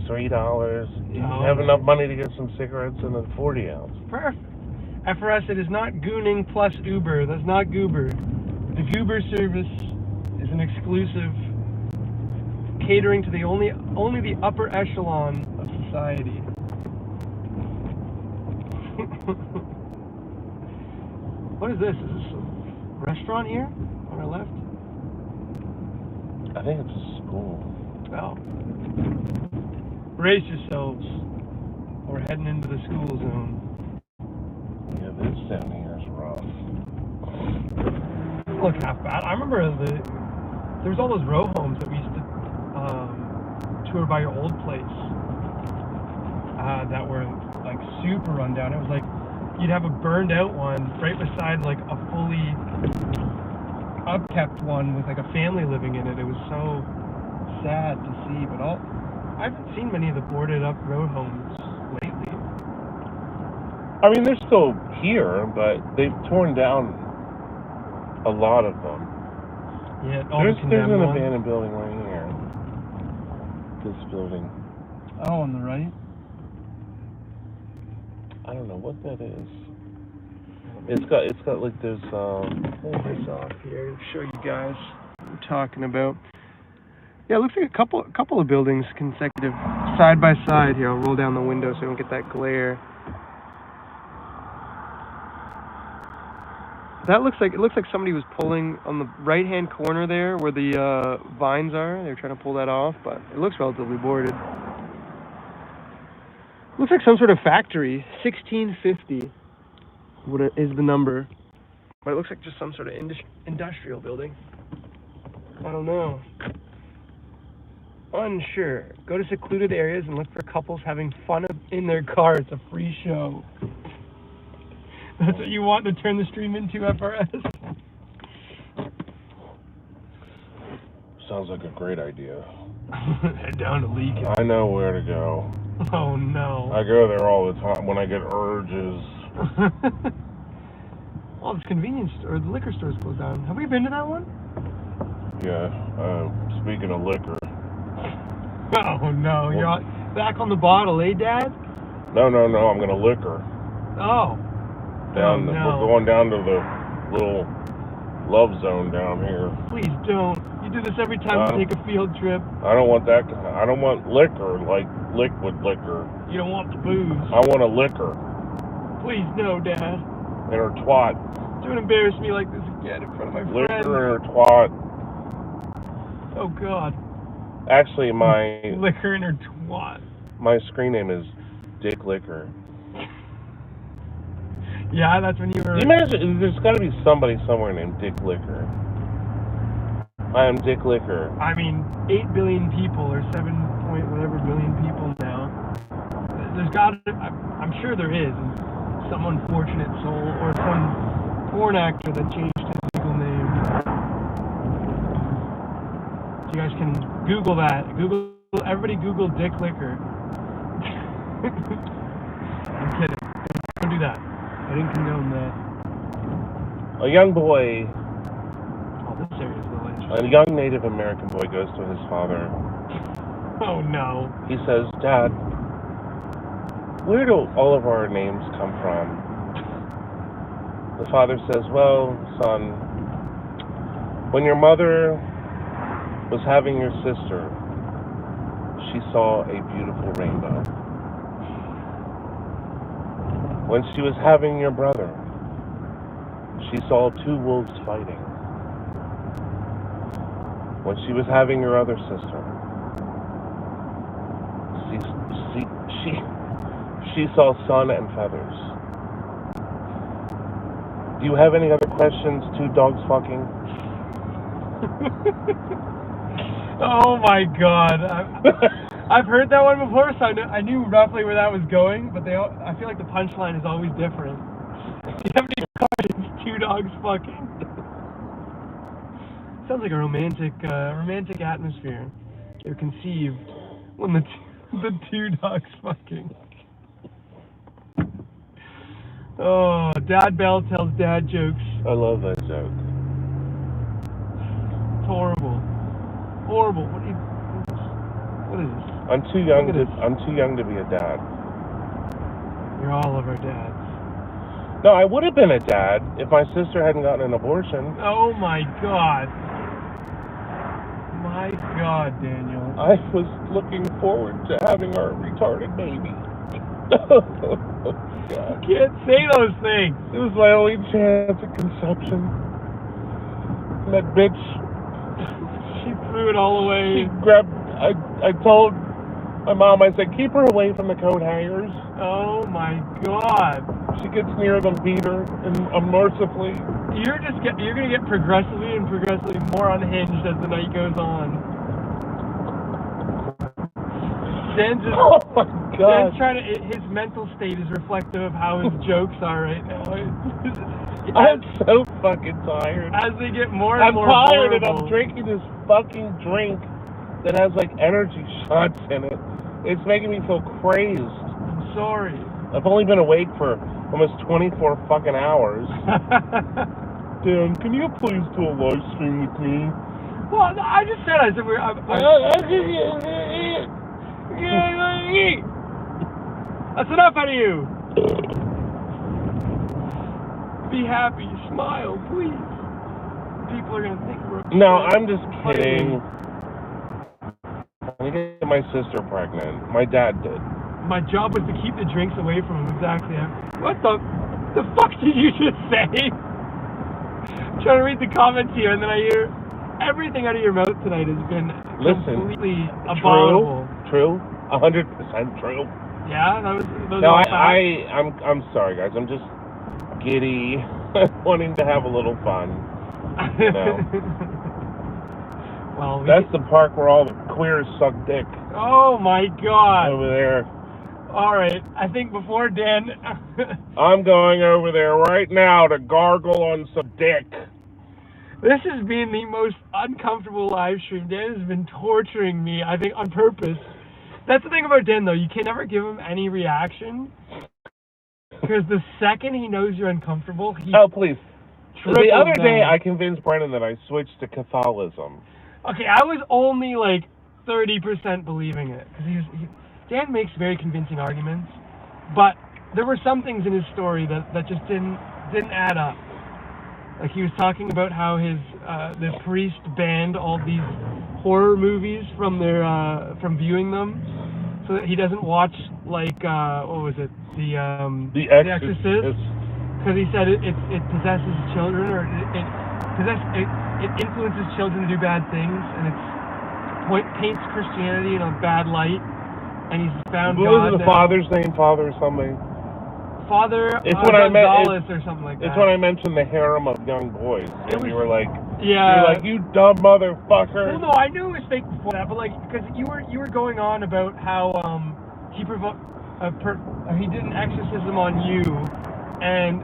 $3. Have enough money to get some cigarettes and a 40-ounce. Perfect. And for us, it is not gooning plus Uber. That's not Goober. The Goober service is an exclusive, catering to the only the upper echelon of society. What is this? Is this a restaurant here on our left? I think it's a school. Oh. Brace yourselves. We're heading into the school zone. Yeah, this down here is rough. Look half bad. I remember there was all those row homes that we used to tour by your old place that were like super run down. It was like you'd have a burned out one right beside like a fully upkept one with like a family living in it. It was so sad to see, but I haven't seen many of the boarded up row homes lately. I mean, they're still here, but they've torn down a lot of them. Yeah, there's an abandoned building right here. This building. Oh, on the right? I don't know what that is. It's got like this Hold this off here to show you guys what I'm talking about. Yeah, it looks like a couple of buildings consecutive side by side here. I'll roll down the window so I don't get that glare. It looks like somebody was pulling on the right-hand corner there where the vines are. They're trying to pull that off, but it looks relatively boarded. Looks like some sort of factory. 1650 is the number, but it looks like just some sort of industrial building. I don't know. Unsure. Go to secluded areas and look for couples having fun in their car. It's a free show. That's what you want to turn the stream into, FRS? Sounds like a great idea. Head down to Leak. I know where to go. Oh no. I go there all the time when I get urges. Oh, this convenience store, the liquor store's closed down. Have we been to that one? Yeah. Speaking of liquor. Oh no, you're back on the bottle, eh, Dad? No. I'm gonna liquor. Oh. We're going down to the little love zone down here. Please don't. You do this every time we take a field trip. I don't want that. I don't want liquor, like liquid liquor. You don't want the booze. I want a liquor. Please no, Dad. And her twat. Don't embarrass me like this again in front of my friends. Liquor and her twat. Oh God. Actually, my liquor and her twat. My screen name is Dick Liquor. Yeah, that's when you were... Do you imagine, there's got to be somebody somewhere named Dick Liquor. I am Dick Liquor. I mean, 8 billion people, or 7 point whatever billion people now. There's got to... I'm sure there is. Some unfortunate soul, or some porn actor that changed his legal name. You guys can Google that. Everybody Google dick liquor. I'm kidding. Don't do that. I didn't condone that. A young boy, Oh, this area is a little a interesting. young Native American boy goes to his father. Oh no. He says, Dad, where do all of our names come from? The father says, well, son, when your mother was having your sister, she saw a beautiful rainbow. When she was having your brother, she saw 2 wolves fighting. When she was having your other sister, she saw sun and feathers. Do you have any other questions? 2 dogs fucking? Oh my god. I've heard that one before, so I knew roughly where that was going, but I feel like the punchline is always different. Do you have any questions? 2 dogs fucking? Sounds like a romantic atmosphere. They're conceived when the 2 dogs fucking. Oh, Dad Bell tells dad jokes. I love that joke. It's horrible. Horrible. What is this? I'm too young to be a dad. You're all of our dads. No, I would have been a dad if my sister hadn't gotten an abortion. Oh my god. My god, Daniel. I was looking forward to having our retarded baby. Oh, God. You can't say those things. It was my only chance at conception. And that bitch, She threw it all away. I told my mom, I said, keep her away from the coat hangers. Oh my god. She gets near them, beat her, and unmercifully. You're gonna get progressively more unhinged as the night goes on. Dan's Oh my God. Dan's trying to. His mental state is reflective of how his jokes are right now. I'm so fucking tired. As they get more and more I'm tired, and horrible. I'm drinking this fucking drink that has like energy shots in it. It's making me feel crazed. I'm sorry. I've only been awake for almost 24 fucking hours. Dan, can you please do a live stream with me? Well, I just said that's enough out of you. Be happy, smile, please. People are gonna think we're upset. No, I'm just kidding. I get my sister pregnant. My dad did. My job was to keep the drinks away from him. Exactly. What the fuck did you just say? I'm trying to read the comments here, and then I hear everything out of your mouth tonight has been completely abominable. True. 100% true. Yeah, those No, are facts. I'm sorry, guys. I'm just giddy, wanting to have a little fun. You know. Well, that's the park where all the queers suck dick. Oh my God. Over there. All right. I think before Dan. I'm going over there right now to gargle on some dick. This has been the most uncomfortable live stream. Dan has been torturing me, I think, on purpose. That's the thing about Dan, though. You can never give him any reaction. Because the second he knows you're uncomfortable, he... Oh, please. The other down. day, I convinced Brennan that I switched to Catholicism. Okay, I was only like 30% believing it. Because Dan makes very convincing arguments. But there were some things in his story that just didn't add up. Like he was talking about how the priest banned all these horror movies from viewing them, so that he doesn't watch like what was it, The Exorcist, because he said it possesses children, or it influences children to do bad things, and paints Christianity in a bad light, and he's found God. What was the father's name? Father or something. Father Gonzalez or something like that. It's when I mentioned the harem of young boys, and you were like, yeah, you were like, you dumb motherfucker. Well, no, I knew it was fake before that, but like, because you were going on about how he did an exorcism on you, and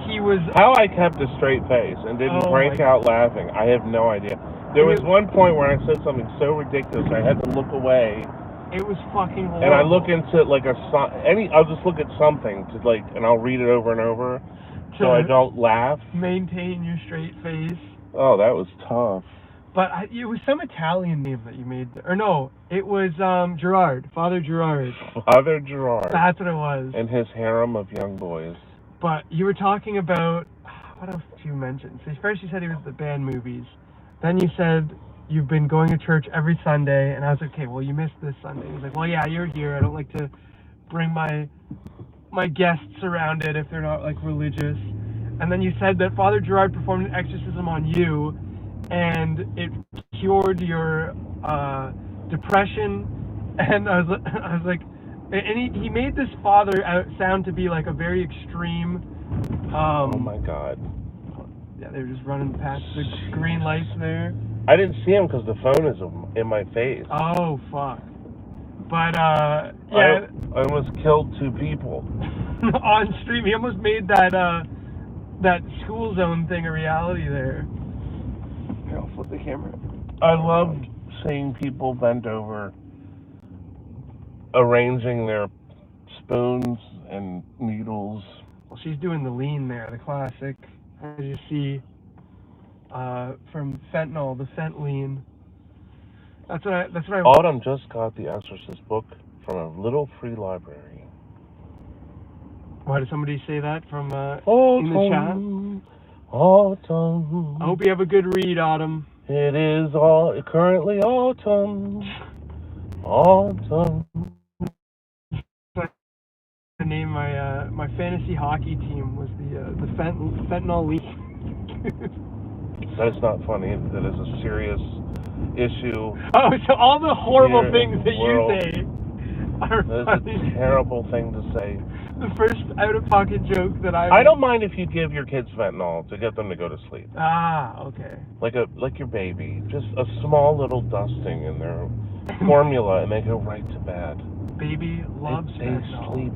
he was. How I kept a straight face and didn't break out laughing, I have no idea. There was one point where I said something so ridiculous I had to look away. It was fucking horrible. And I look into like I'll just look at something to like, and I'll read it over and over, so I don't laugh. Maintain your straight face. Oh, that was tough. But it was some Italian name that you made, or no, it was Gerard, Father Gerard. Father Gerard. That's what it was. And his harem of young boys. But you were talking about, what else did you mention? So first you said he was the band movies. Then you said you've been going to church every Sunday, and I was like, okay, well, you missed this Sunday. He's like, well, yeah, you're here. I don't like to bring my guests around it if they're not, like, religious. And then you said that Father Gerard performed an exorcism on you, and it cured your depression. And I was like, and he made this father sound to be like a very extreme. Oh my God. Yeah, they were just running past the green lights there. I didn't see him because the phone is in my face. Oh fuck. But yeah. I almost killed 2 people. On stream, he almost made that school zone thing a reality there. Here, I'll flip the camera. I loved seeing people bent over, arranging their spoons and needles. Well, she's doing the lean there, the classic, as you see, from fentanyl, the fent lean. That's what I. Autumn just got the Exorcist book from a little free library. Why did somebody say that from in the chat? Autumn. I hope you have a good read, Autumn. It is currently autumn. Autumn. The name my fantasy hockey team was the fentanyl lean. That is not funny. That is a serious issue. Oh, so all the horrible things that you say are funny. That's a terrible thing to say. The first out-of-pocket joke that I don't mind if you give your kids fentanyl to get them to go to sleep. Ah, okay. Like your baby. Just a small little dusting in their formula and they go right to bed. Baby loves fentanyl.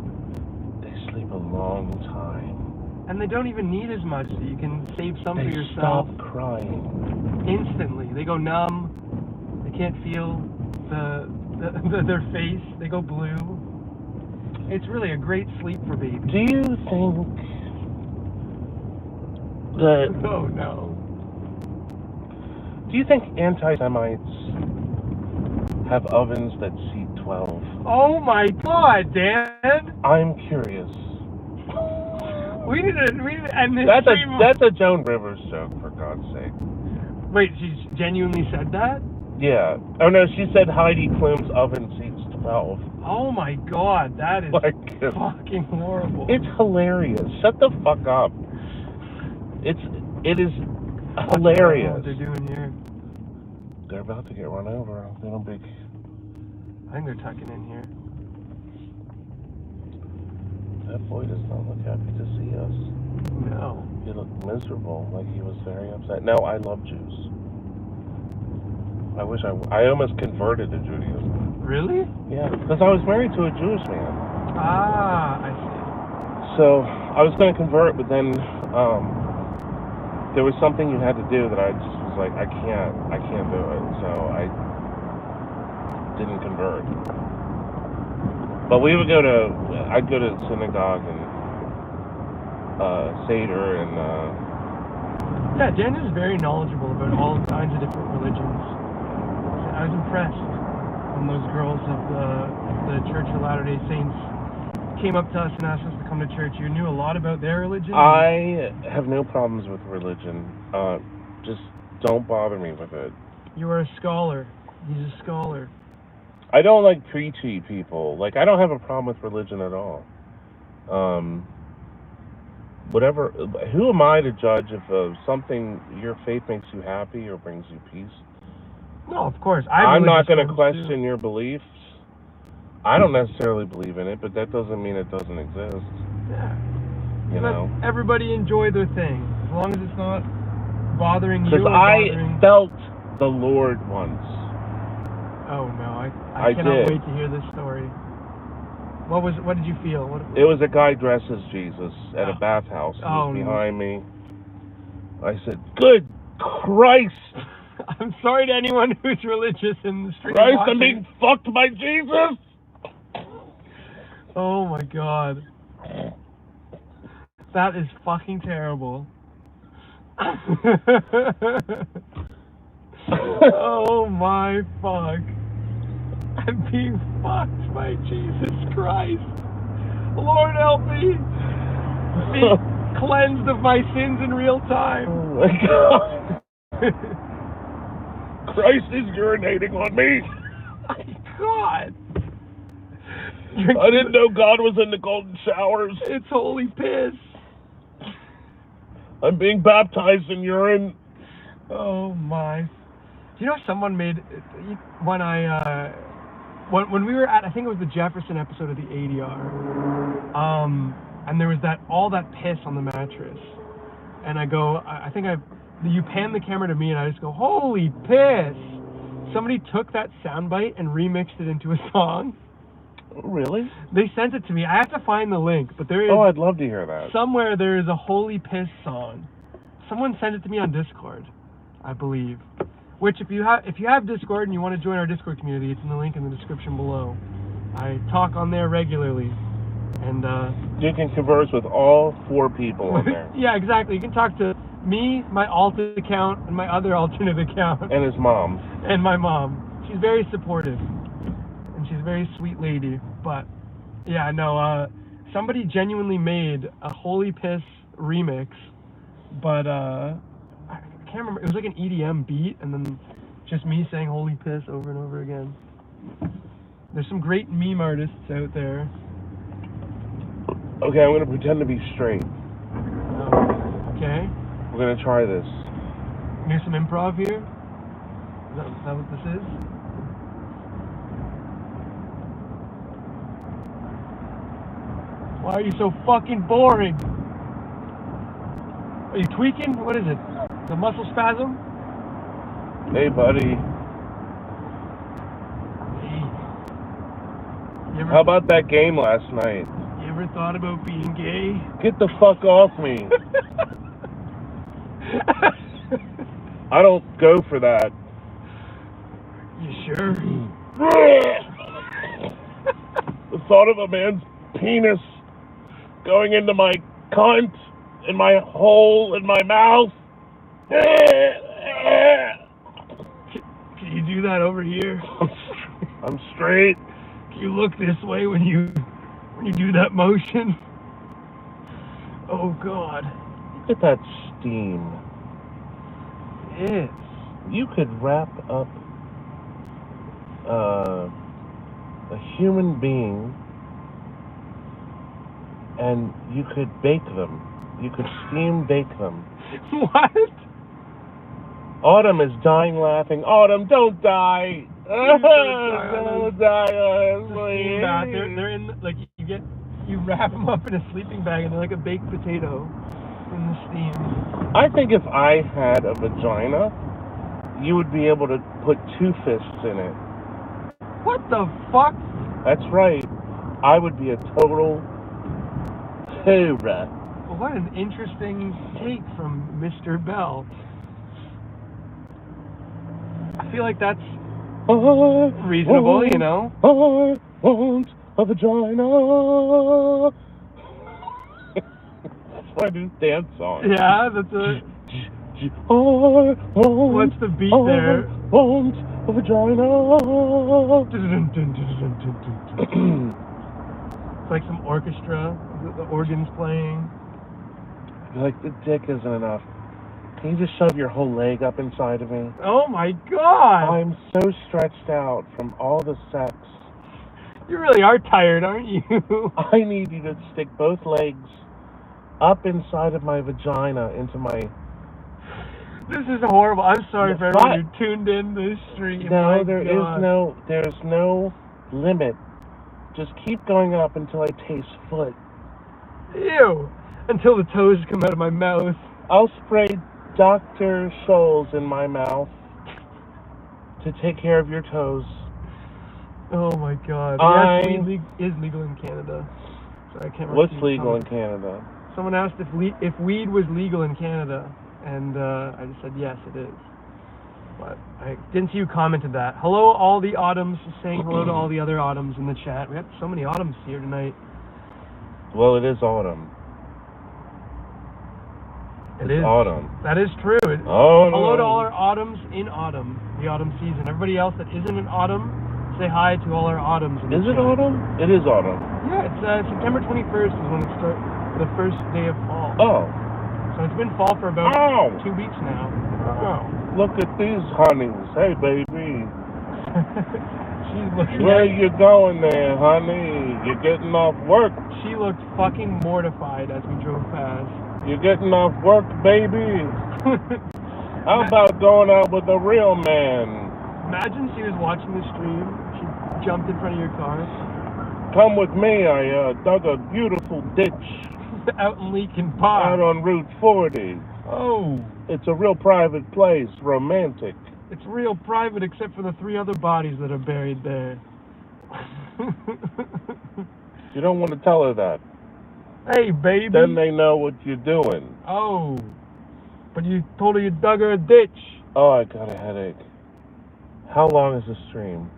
They sleep a long time. And they don't even need as much, so you can save some for yourself. Stop crying. Instantly. They go numb. They can't feel their face. They go blue. It's really a great sleep for babies. Do you think that... Oh, no. Do you think anti-Semites have ovens that seat 12? Oh, my God, Dan! I'm curious. We need to end this stream. That's a Joan Rivers joke, for God's sake. Wait, she genuinely said that? Yeah. Oh, no, she said Heidi Klum's oven seats 12. Oh my God, that is fucking horrible. It's hilarious. Shut the fuck up. It is hilarious. What they're doing here? They're about to get run over. I think they're tucking in here. That boy does not look happy to see us. No. He looked miserable, like he was very upset. No, I love Jews. I almost converted to Judaism. Really? Yeah, because I was married to a Jewish man. Ah, I see. So I was going to convert, but then there was something you had to do that I just was like, I can't do it. So I didn't convert. But I'd go to synagogue and Seder and. Yeah, Dan is very knowledgeable about all kinds of different religions. I was impressed when those girls of the Church of Latter-day Saints came up to us and asked us to come to church. You knew a lot about their religion? I have no problems with religion. Just don't bother me with it. You are a scholar. He's a scholar. I don't like preachy people. Like, I don't have a problem with religion at all. Whatever. Who am I to judge if your faith makes you happy or brings you peace? No, of course. I'm not going to question your beliefs. I don't necessarily believe in it, but that doesn't mean it doesn't exist. Yeah. You know? Everybody enjoy their thing, as long as it's not bothering you. Because I felt the Lord once. Oh no, I cannot wait to hear this story. What did you feel? It was a guy dressed as Jesus at a bathhouse. He was Oh, behind me. I said, "Good Christ!" I'm sorry to anyone who's religious in the street. Christ, I'm being fucked by Jesus! Oh my God. That is fucking terrible. Oh my fuck. I'm being fucked by Jesus Christ. Lord help me. Be cleansed of my sins in real time. Oh my God. Christ is urinating on me. My God. I didn't know God was in the golden showers. It's holy piss. I'm being baptized in urine. Oh my. Do you know someone made when when we were at, I think it was the Jefferson episode of the ADR, and there was all that piss on the mattress, and I go, you pan the camera to me and I just go, holy piss. Somebody took that soundbite and remixed it into a song. Really? They sent it to me. I have to find the link, but there is. Oh, I'd love to hear that. Somewhere there is a holy piss song. Someone sent it to me on Discord, I believe. Which, if you have Discord and you want to join our Discord community, it's in the link in the description below. I talk on there regularly, and you can converse with all 4 people on there. Yeah, exactly. You can talk to me, my alt account, and my other alternate account, and his mom, and my mom. She's very supportive, and she's a very sweet lady. But yeah, no, somebody genuinely made a holy piss remix, but I can't remember. It was like an EDM beat, and then just me saying "holy piss" over and over again. There's some great meme artists out there. Okay, I'm gonna pretend to be straight. Okay. We're gonna try this. Do some improv here. Is that what this is? Why are you so fucking boring? Are you tweaking? What is it? The muscle spasm? Hey, buddy. Hey. How about that game last night? You ever thought about being gay? Get the fuck off me. I don't go for that. You sure? The thought of a man's penis going into my cunt, in my hole, in my mouth. Can you do that over here? I'm straight. Can you look this way when you do that motion? Oh God. Look at that steam. Yes. You could wrap up a human being and you could bake them. You could steam bake them. What? Autumn is dying laughing. Autumn, don't die. Don't die. They're in, like, you wrap them up in a sleeping bag and they're like a baked potato in the steam. I think if I had a vagina, you would be able to put 2 fists in it. What the fuck? That's right. I would be a total cobra. Well, what an interesting take from Mr. Bell. I feel like that's reasonable, you know? I want a vagina. That's my new dance song. Yeah, that's a... What's the beat there? I want a vagina. It's like some orchestra, the organ's playing. Like, the dick isn't enough. Can you just shove your whole leg up inside of me? Oh my God! I'm so stretched out from all the sex. You really are tired, aren't you? I need you to stick both legs up inside of my vagina into my... This is horrible. I'm sorry for everyone who tuned in this stream. No, there's no limit. Just keep going up until I taste foot. Ew! Until the toes come out of my mouth. I'll spray Dr. Scholl's in my mouth to take care of your toes. Oh my God. Yes, weed is legal in Canada. So I can't remember. What's legal in Canada? Someone asked if weed was legal in Canada, and I just said yes, it is. But I didn't see you commented that. Hello, all the Autumns. Saying hello to all the other Autumns in the chat. We have so many Autumns here tonight. Well, it is autumn. It is autumn. That is true. Hello to all our Autumns in autumn, the autumn season. Everybody else that isn't in autumn, say hi to all our Autumns in the chat. Is it autumn? It is autumn. Yeah, it's September 21st is when it starts, the first day of fall. Oh. So it's been fall for about 2 weeks now. Oh. Look at these honeys. Hey, baby. She's looking Where you going there, honey? You're getting off work. She looked fucking mortified as we drove past. You're getting off work, baby. How about going out with a real man? Imagine she was watching the stream. She jumped in front of your car. Come with me. I dug a beautiful ditch. Out in Lincoln Park. Out on Route 40. Oh. It's a real private place. Romantic. It's real private except for the 3 other bodies that are buried there. You don't want to tell her that. Hey, baby. Then they know what you're doing. Oh. But you told her you dug her a ditch. Oh, I got a headache. How long is the stream?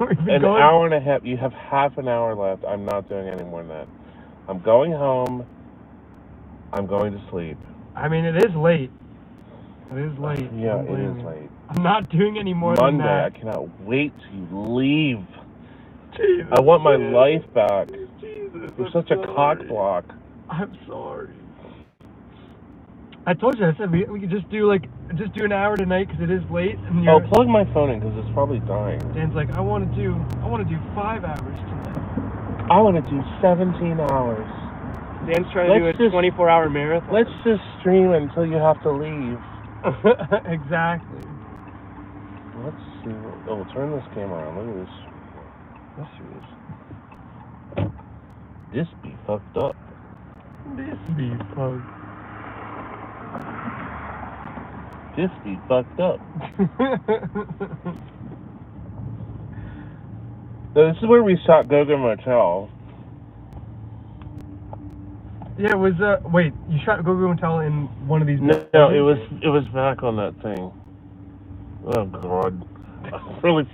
An hour and a half. You have half an hour left. I'm not doing any more than that. I'm going home. I'm going to sleep. I mean, it is late. It is late. Yeah, it is late. I'm not doing any more than that. Monday, I cannot wait to leave. Jesus, I want my life back. Jesus, You're such a cock block. I'm sorry. I told you. I said we could just do an hour tonight because it is late. And plug my phone in because it's probably dying. Dan's like, I want to do 5 hours tonight. I want to do 17 hours. Dan's trying to do a 24-hour marathon. Let's just stream until you have to leave. Exactly. Let's see. Oh, turn this camera on. Look at this. Let's do this. This be fucked up. This be fucked. This be fucked up. So this is where we shot Go-Go Motel. Yeah, it was, wait, you shot Go-Go Motel in one of these? No, it was back on that thing. Oh, God. Really?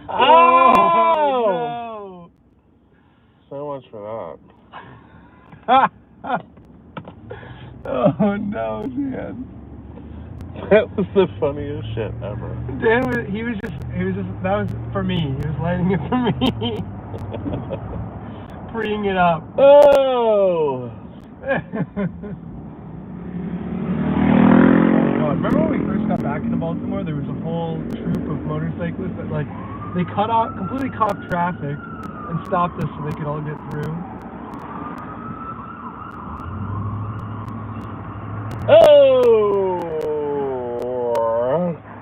Oh, no. So much for that. Oh, no, Dan. That was the funniest shit ever. Dan that was for me. He was lighting it for me. Freeing it up. Oh! Remember when we first got back into Baltimore, there was a whole troop of motorcyclists that, like, they completely cut off traffic and stopped us so they could all get through. Oh!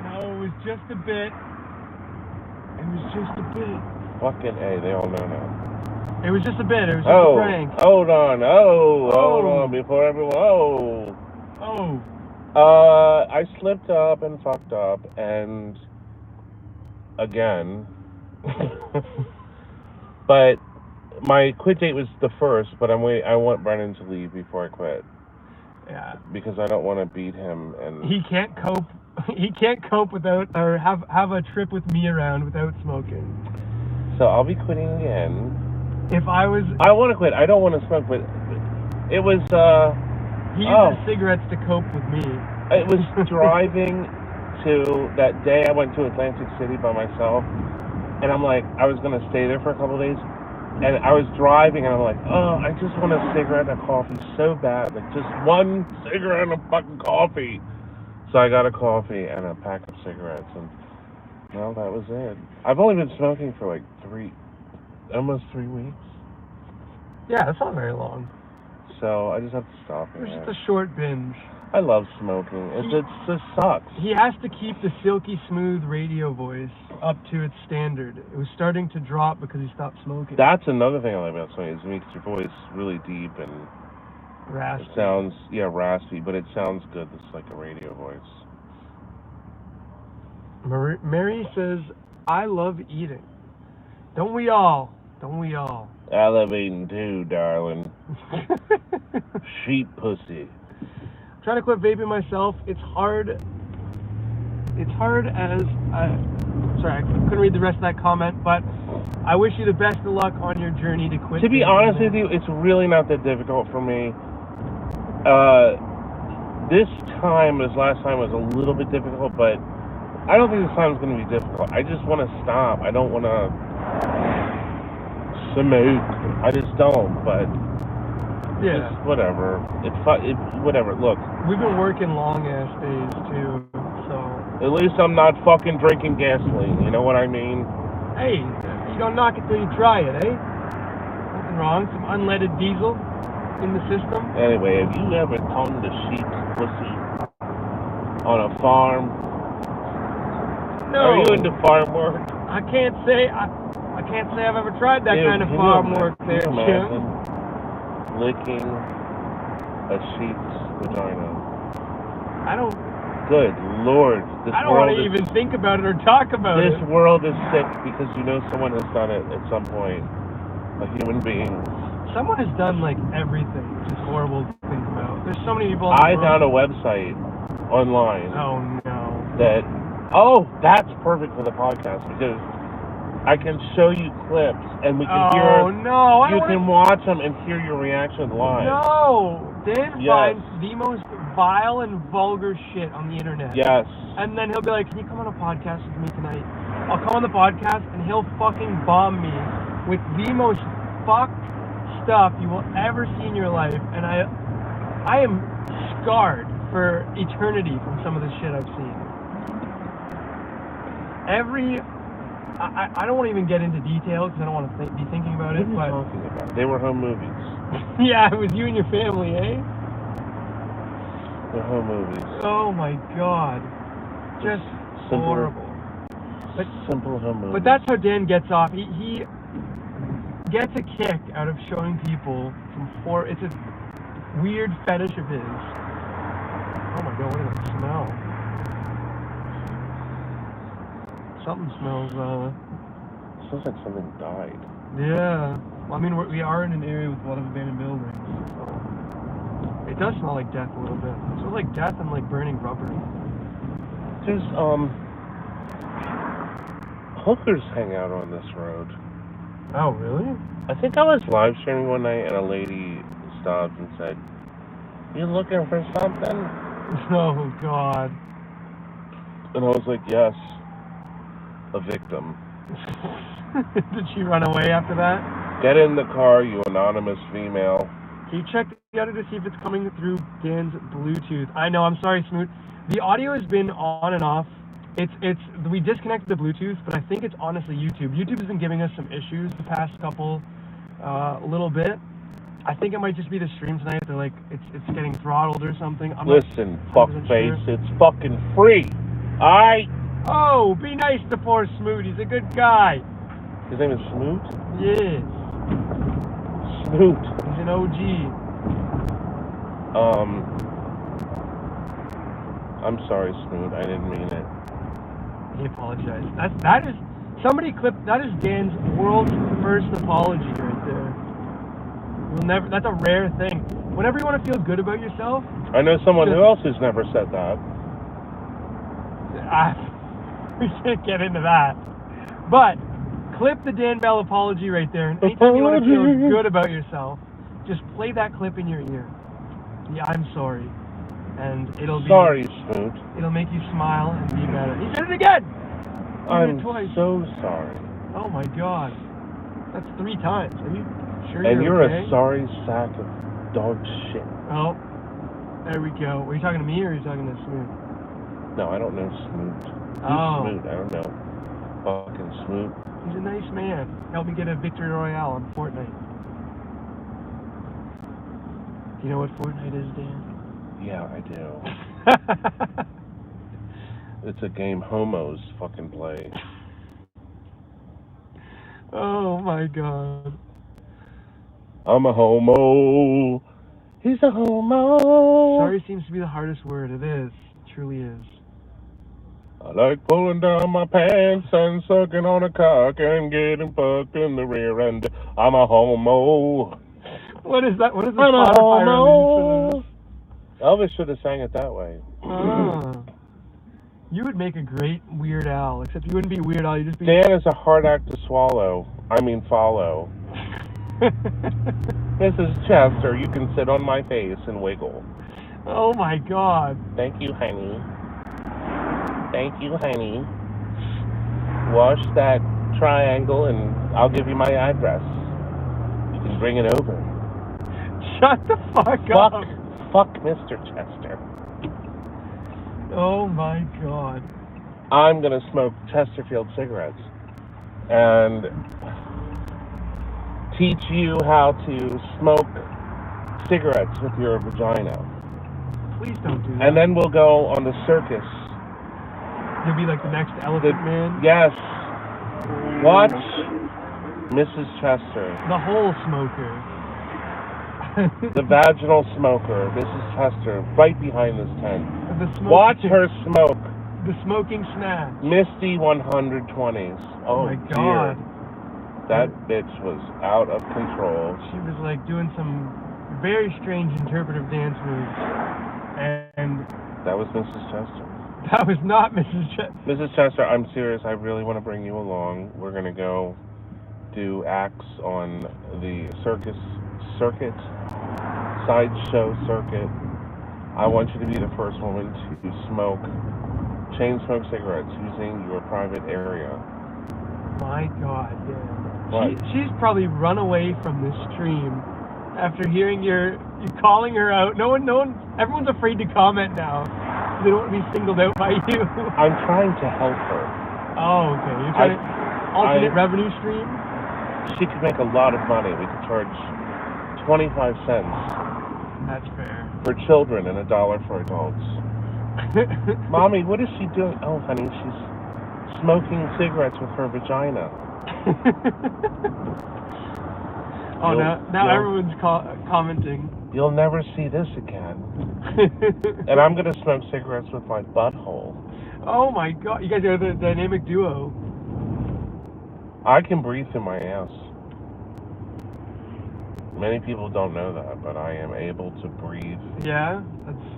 No, it was just a bit. It was just a bit. Fucking A, they all know now. It was just a bit. It was just a prank. Hold on. Hold on before everyone. I slipped up and fucked up, and again. But my quit date was the 1st, but I want Brennan to leave before I quit. Yeah. Because I don't want to beat him, and he can't cope. He can't cope without, or have a trip with me around without smoking. So I'll be quitting again. I want to quit. I don't want to smoke, but it was. He uses cigarettes to cope with me. It was driving to that day I went to Atlantic City by myself, and I'm like, I was gonna stay there for a couple of days, and I was driving, and I'm like, I just want a cigarette and a coffee so bad, like just one cigarette and a fucking coffee. So I got a coffee and a pack of cigarettes, and well, that was it. I've only been smoking for like almost 3 weeks. Yeah, that's not very long. So I just have to stop it. It was just a short binge. I love smoking. It just sucks. He has to keep the silky smooth radio voice up to its standard. It was starting to drop because he stopped smoking. That's another thing I like about smoking, is it makes your voice really deep and Raspy. It sounds, raspy, but it sounds good. It's like a radio voice. Mary says, I love eating. Don't we all? Don't we all? I love eating too, darling. Sheep pussy. Trying to quit vaping myself. It's hard. It's hard as sorry, I couldn't read the rest of that comment, but I wish you the best of luck on your journey to quit. To be honest with you, it's really not that difficult for me. This last time was a little bit difficult, but I don't think this time is going to be difficult. I just want to stop. I don't want to smoke. I just don't, but yeah, just whatever. Whatever. Look, we've been working long ass days too, so at least I'm not fucking drinking gasoline. You know what I mean? Hey, you don't knock it till you try it, eh? Nothing wrong. Some unleaded diesel in the system. Anyway, have you ever tongued a sheep pussy on a farm? No. Are you into farm work? I can't say I've ever tried that kind of farm work there, Jim. Licking a sheep's vagina. I don't. Good Lord, I don't want to even think about it or talk about it. This world is sick because you know someone has done it at some point. A human being. Someone has done like everything, which is horrible to think about. There's so many people. I found a website online. Oh no. That's perfect for the podcast because I can show you clips and we can hear. Oh no! You can watch them and hear your reaction live. No, Dan finds the most vile and vulgar shit on the internet. Yes. And then he'll be like, "Can you come on a podcast with me tonight?" I'll come on the podcast and he'll fucking bomb me with the most fucked stuff you will ever see in your life, and I am scarred for eternity from some of the shit I've seen. I don't want to even get into details because I don't want to be thinking about it. What are you talking about? They were home movies. Yeah, it was you and your family, eh? They're home movies. Oh my God, just horrible. But simple home movies. But that's how Dan gets off. He gets a kick out of showing people it's a weird fetish of his. Oh my God, what does that smell? Something smells, smells like something died. Yeah. Well, I mean, we are in an area with a lot of abandoned buildings. So it does smell like death a little bit. It smells like death and like burning rubber. There's, hookers hang out on this road. Oh, really? I think I was live streaming one night and a lady stopped and said, "You looking for something?" Oh, God. And I was like, "Yes." A victim. Did she run away after that? Get in the car, you anonymous female. Can you check the audio to see if it's coming through Dan's Bluetooth? I know, I'm sorry, Smoot. The audio has been on and off. We disconnected the Bluetooth, but I think it's honestly YouTube. YouTube has been giving us some issues the past couple, little bit. I think it might just be the stream tonight. They're like, it's getting throttled or something. Listen, fuckface, it's fucking free. Alright? Oh, be nice to poor Smoot. He's a good guy. His name is Smoot? Yes. Smoot. He's an OG. I'm sorry, Smoot. I didn't mean it. He apologized. That is Dan's world's first apology right there. That's a rare thing. Whenever you want to feel good about yourself. I know someone who else who's never said that. We can't get into that. But clip the Dan Bell apology right there. And anytime you want to feel good about yourself, just play that clip in your ear. Yeah, I'm sorry. And it'll be... Sorry, Smoot. It'll make you smile and be better. He did it again! I'm so sorry. Oh my God. That's 3 times. Are you sure and you're okay? a sorry sack of dog shit. Oh, there we go. Were you talking to me or are you talking to Smoot? No, I don't know Smoot. Who's Smoot? I don't know. Fucking Smoot. He's a nice man. Helped me get a victory royale on Fortnite. Do you know what Fortnite is, Dan? Yeah, I do. It's a game homos fucking play. Oh my God. I'm a homo. He's a homo. Sorry seems to be the hardest word. It is. It truly is. I like pulling down my pants and sucking on a cock and getting fucked in the rear end. I'm a homo. What is that? What is the I'm a Spotify release for homo. this? Elvis should have sang it that way. You would make a great Weird Al, except you wouldn't be Weird Al. You'd just be. Dan is a hard act to swallow. I mean, follow. Mrs. Chester, you can sit on my face and wiggle. Oh my God. Thank you, honey. Thank you, honey. Wash that triangle and I'll give you my address. You can bring it over. Shut the fuck up. Fuck Mr. Chester. Oh my God. I'm gonna smoke Chesterfield cigarettes and teach you how to smoke cigarettes with your vagina. Please don't do that. And then we'll go on the circus. You'll be like the next Elephant Man. Yes. Watch Mrs. Chester. The hole smoker. The vaginal smoker, Mrs. Chester, right behind this tent. Watch her smoke. The smoking snatch. Misty 120s. Oh my God. Dear. That bitch was out of control. She was like doing some very strange interpretive dance moves. And that was Mrs. Chester. That was not Mrs. Chester. Mrs. Chester, I'm serious. I really want to bring you along. We're going to go do acts on the circus circuit, sideshow circuit. I want you to be the first woman to chain smoke cigarettes using your private area. My God, yeah. She's probably run away from this stream after hearing you calling her out. No one, everyone's afraid to comment now. They don't want to be singled out by you. I'm trying to help her. Oh, okay. You're trying to alternate revenue stream? She could make a lot of money. We could charge 25 cents. That's fair. For children and $1 for adults. Mommy, what is she doing? Oh, honey, she's smoking cigarettes with her vagina. Now everyone's commenting. You'll never see this again. And I'm going to smoke cigarettes with my butthole. Oh my God, you guys are the dynamic duo. I can breathe through my ass. Many people don't know that, but I am able to breathe. Yeah?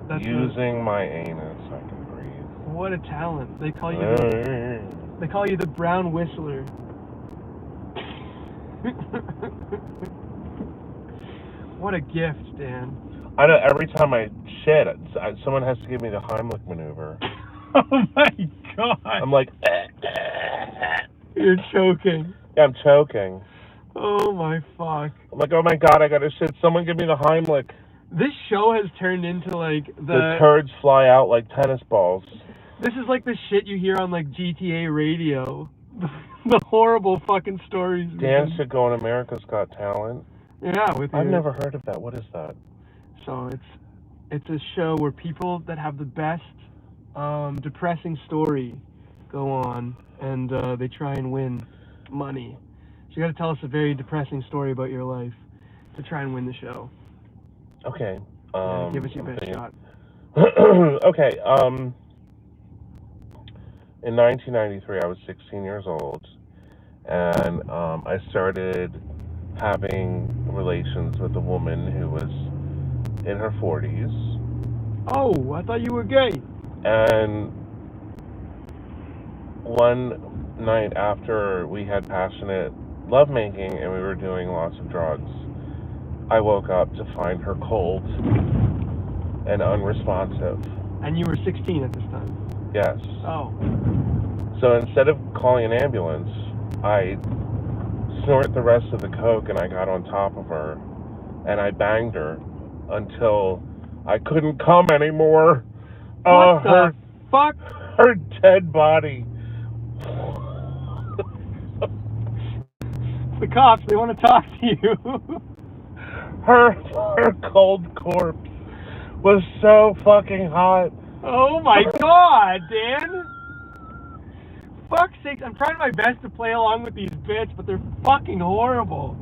That's using my anus, I can breathe. What a talent. They call you the brown whistler. What a gift, Dan. I know, every time I shit, someone has to give me the Heimlich maneuver. Oh my God. I'm like, You're choking. Yeah, I'm choking. Oh my fuck. I'm like, oh my God, I gotta shit. Someone give me the Heimlich. This show has turned into like the turds fly out like tennis balls. This is like the shit you hear on like GTA radio. The horrible fucking stories. Dan should go on America's Got Talent. Yeah, I've never heard of that. What is that? So it's a show where people that have the best depressing story go on and they try and win money. So you got to tell us a very depressing story about your life to try and win the show. Okay. Give us your best shot. Okay. In 1993, I was 16 years old, and I started having relations with a woman who was in her 40s. Oh, I thought you were gay. And one night after we had passionate lovemaking and we were doing lots of drugs, I woke up to find her cold and unresponsive. And you were 16 at this time? Yes. Oh. So instead of calling an ambulance, I snorted the rest of the coke and I got on top of her and I banged her until I couldn't come anymore. What the fuck? Her dead body. The cops, they want to talk to you. Her cold corpse was so fucking hot. Oh my God, Dan. Fuck's sakes, I'm trying my best to play along with these bits, but they're fucking horrible.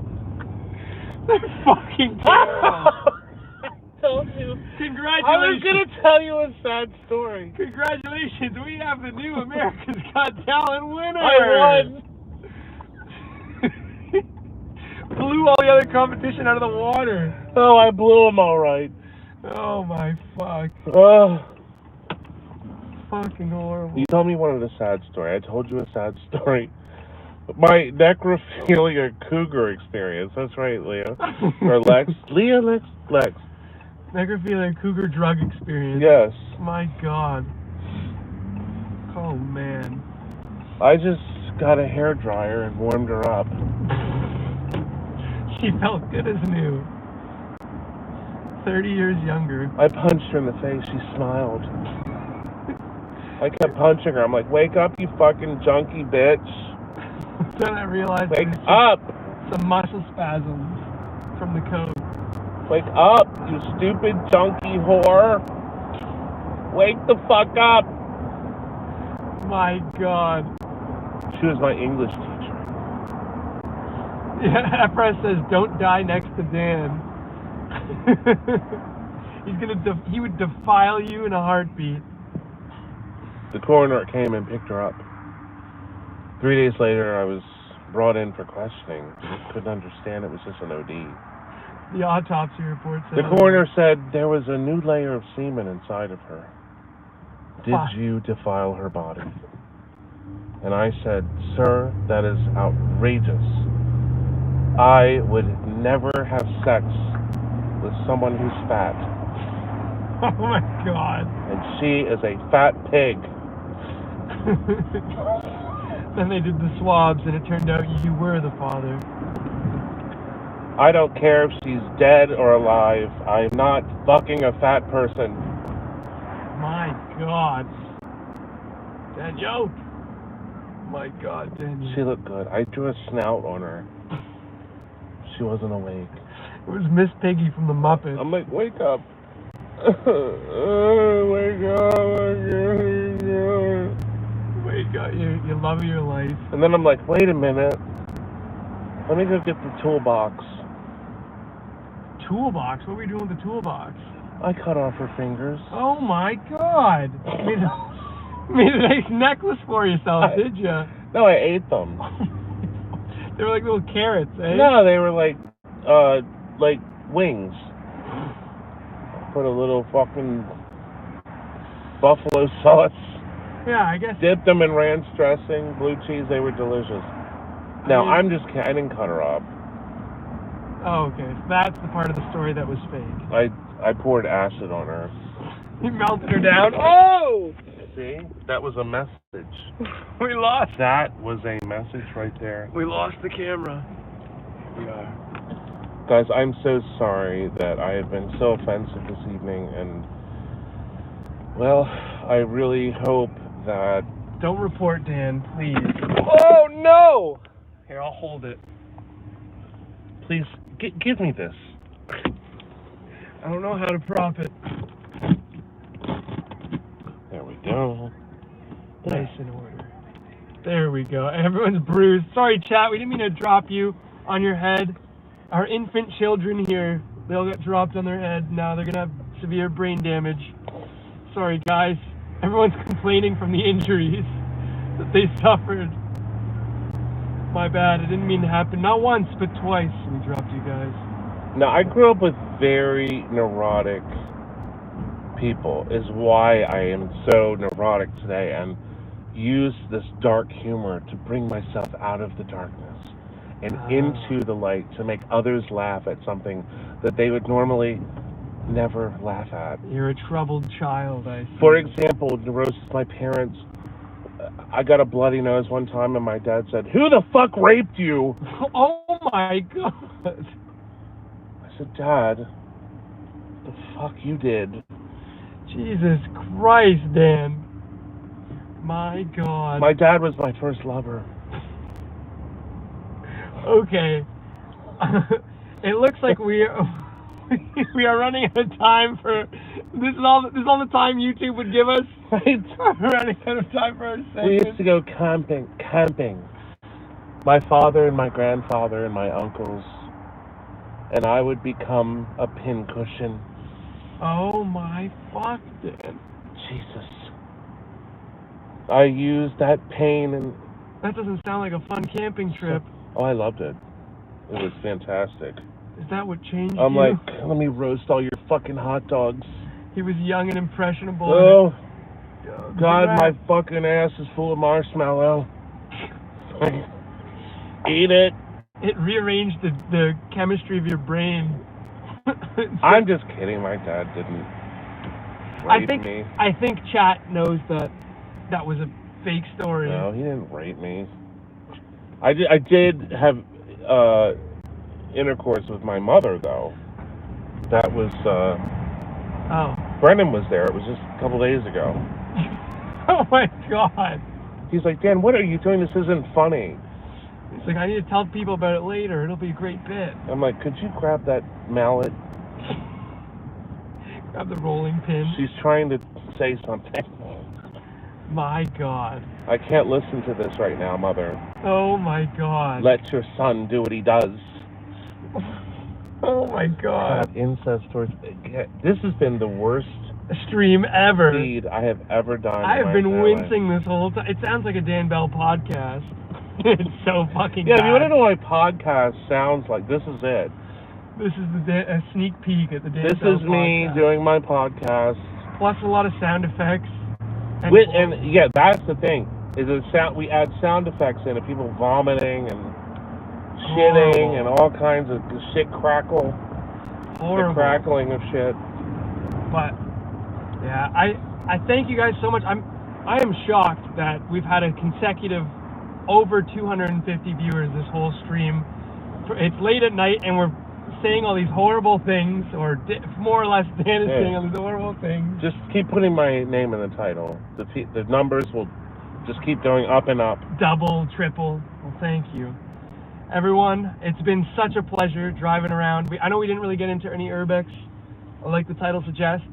They're fucking terrible. Congratulations. was gonna tell you a sad story. Congratulations, we have the new America's Got Talent winner. I won. Blew all the other competition out of the water. Oh, I blew him all right. Oh my fuck. Oh. Fucking horrible. You told me one of the sad story. I told you a sad story. My necrophilia cougar experience. That's right, Leah. Or Lex. Lex. Necrophilia cougar drug experience. Yes. My God. Oh man. I just got a hairdryer and warmed her up. She felt good as new. 30 years younger. I punched her in the face. She smiled. I kept punching her. I'm like, wake up, you fucking junkie bitch. Then I realized wake up. Some muscle spasms from the coke. Wake up, you stupid junkie whore. Wake the fuck up. My God. She was my English teacher. Yeah, Efra says, don't die next to Dan. He would defile you in a heartbeat. The coroner came and picked her up. 3 days later, I was brought in for questioning. I couldn't understand. It was just an OD. The autopsy report said... The coroner said there was a new layer of semen inside of her. Did you defile her body? And I said, sir, that is outrageous. I would never have sex with someone who's fat. Oh my God. And she is a fat pig. Then they did the swabs and it turned out you were the father. I don't care if she's dead or alive. I'm not fucking a fat person. My God. Daniel. My God, Daniel. She looked good. I drew a snout on her. She wasn't awake. It was Miss Piggy from the Muppets. I'm like, wake up. Wake up. Wake up. You love your life. And then I'm like, wait a minute. Let me go get the toolbox. Toolbox? What were you doing with the toolbox? I cut off her fingers. Oh my God. Made a nice necklace for yourself, did you? No, I ate them. They were like little carrots, eh? No, they were like wings. Put a little fucking buffalo sauce. Yeah, I guess. Dipped them in ranch dressing, blue cheese. They were delicious. No, I'm just kidding. I didn't cut her up. Oh, okay. So that's the part of the story that was fake. I poured acid on her. You melted her down. Oh! See? That was a message. We lost. That was a message right there. We lost the camera. We are. Guys, I'm so sorry that I have been so offensive this evening, and, well, I really hope that... Don't report, Dan, please. Oh, no! Here, I'll hold it. Please, give me this. I don't know how to prop it. There we go. Nice in order. There we go. Everyone's bruised. Sorry, chat. We didn't mean to drop you on your head. Our infant children here, they all got dropped on their head. Now they're going to have severe brain damage. Sorry, guys. Everyone's complaining from the injuries that they suffered. My bad. It didn't mean to happen. Not once, but twice we dropped you guys. Now, I grew up with very neurotic people, is why I am so neurotic today, and use this dark humor to bring myself out of the darkness and into the light, to make others laugh at something that they would normally never laugh at. You're a troubled child, I see. For example, neurosis, my parents, I got a bloody nose one time and my dad said, "Who the fuck raped you?" Oh my God. I said, "Dad, the fuck you did." Jesus Christ, Dan. My God. My dad was my first lover. Okay. It looks like we are running out of time for this is all the time YouTube would give us. Right. We're running out of time for our segment. We used to go camping. My father and my grandfather and my uncles, and I would become a pincushion Oh my fuck, Dan. Jesus. I used that pain and... That doesn't sound like a fun camping trip. Oh, I loved it. It was fantastic. Is that what changed I'm you? like, let me roast all your fucking hot dogs. He was young and impressionable. Oh, And God, my fucking ass is full of marshmallow. Eat it. It rearranged the chemistry of your brain. I'm just kidding. My dad didn't rape me. I think chat knows that was a fake story. No, he didn't rape me. I did have intercourse with my mother, though. That was... Brendan was there. It was just a couple days ago. Oh, my God. He's like, Dan, what are you doing? This isn't funny. He's like, I need to tell people about it later. It'll be a great bit. I'm like, could you grab that mallet? Grab the rolling pin. She's trying to say something. My God. I can't listen to this right now, Mother. Oh, my God. Let your son do what he does. Oh, my God. Incest towards... This has been the worst stream ever. Deed I have ever done. I have been wincing this whole time. It sounds like a Dan Bell podcast. It's so fucking bad. If you want to know what my podcast sounds like, this is it. This is a sneak peek at the Dan Bell podcast. This is me doing my podcast. Plus a lot of sound effects. And yeah, that's the thing. Is it sound? We add sound effects in of people vomiting and shitting and all kinds of shit crackle. Horrible. The crackling of shit. But yeah, I thank you guys so much. I am shocked that we've had a consecutive over 250 viewers this whole stream. It's late at night and we're saying all these horrible things, or more or less Dan is saying all these horrible things. Just keep putting my name in the title. The numbers will just keep going up and up. Double, triple. Well, thank you. Everyone, it's been such a pleasure driving around. I know we didn't really get into any Urbex, like the title suggests,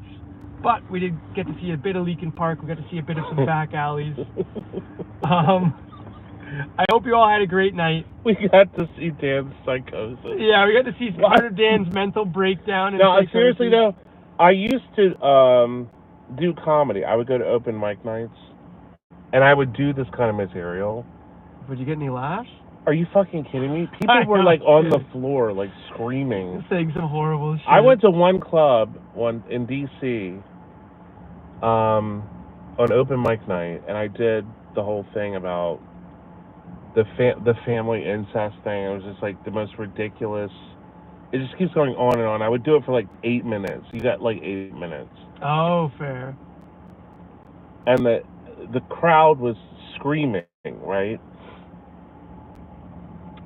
but we did get to see a bit of Leakin Park. We got to see a bit of some back alleys. I hope you all had a great night. We got to see Dan's psychosis. Yeah, we got to see part of Dan's mental breakdown. No, seriously though, I used to do comedy. I would go to open mic nights, and I would do this kind of material. Would you get any laughs? Are you fucking kidding me? People were like on the floor, like screaming. Saying some horrible shit. I went to one club in DC on open mic night, and I did the whole thing about the family incest thing. It was just like the most ridiculous. It just keeps going on and on. I would do it for like 8 minutes. You got like 8 minutes. Oh, fair. And the crowd was screaming, right?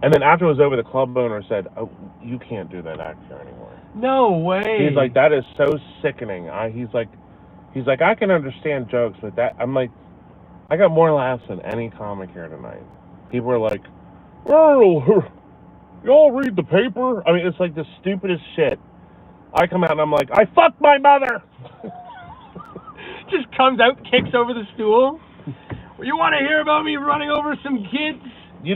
And then after it was over, the club owner said, "Oh, you can't do that act here anymore." No way. He's like, "That is so sickening." He's like, "I can understand jokes, but that..." I'm like, I got more laughs than any comic here tonight. People are like, "Oh, y'all read the paper?" I mean, it's like the stupidest shit. I come out and I'm like, "I fucked my mother." Just comes out, kicks over the stool. Well, you want to hear about me running over some kids? You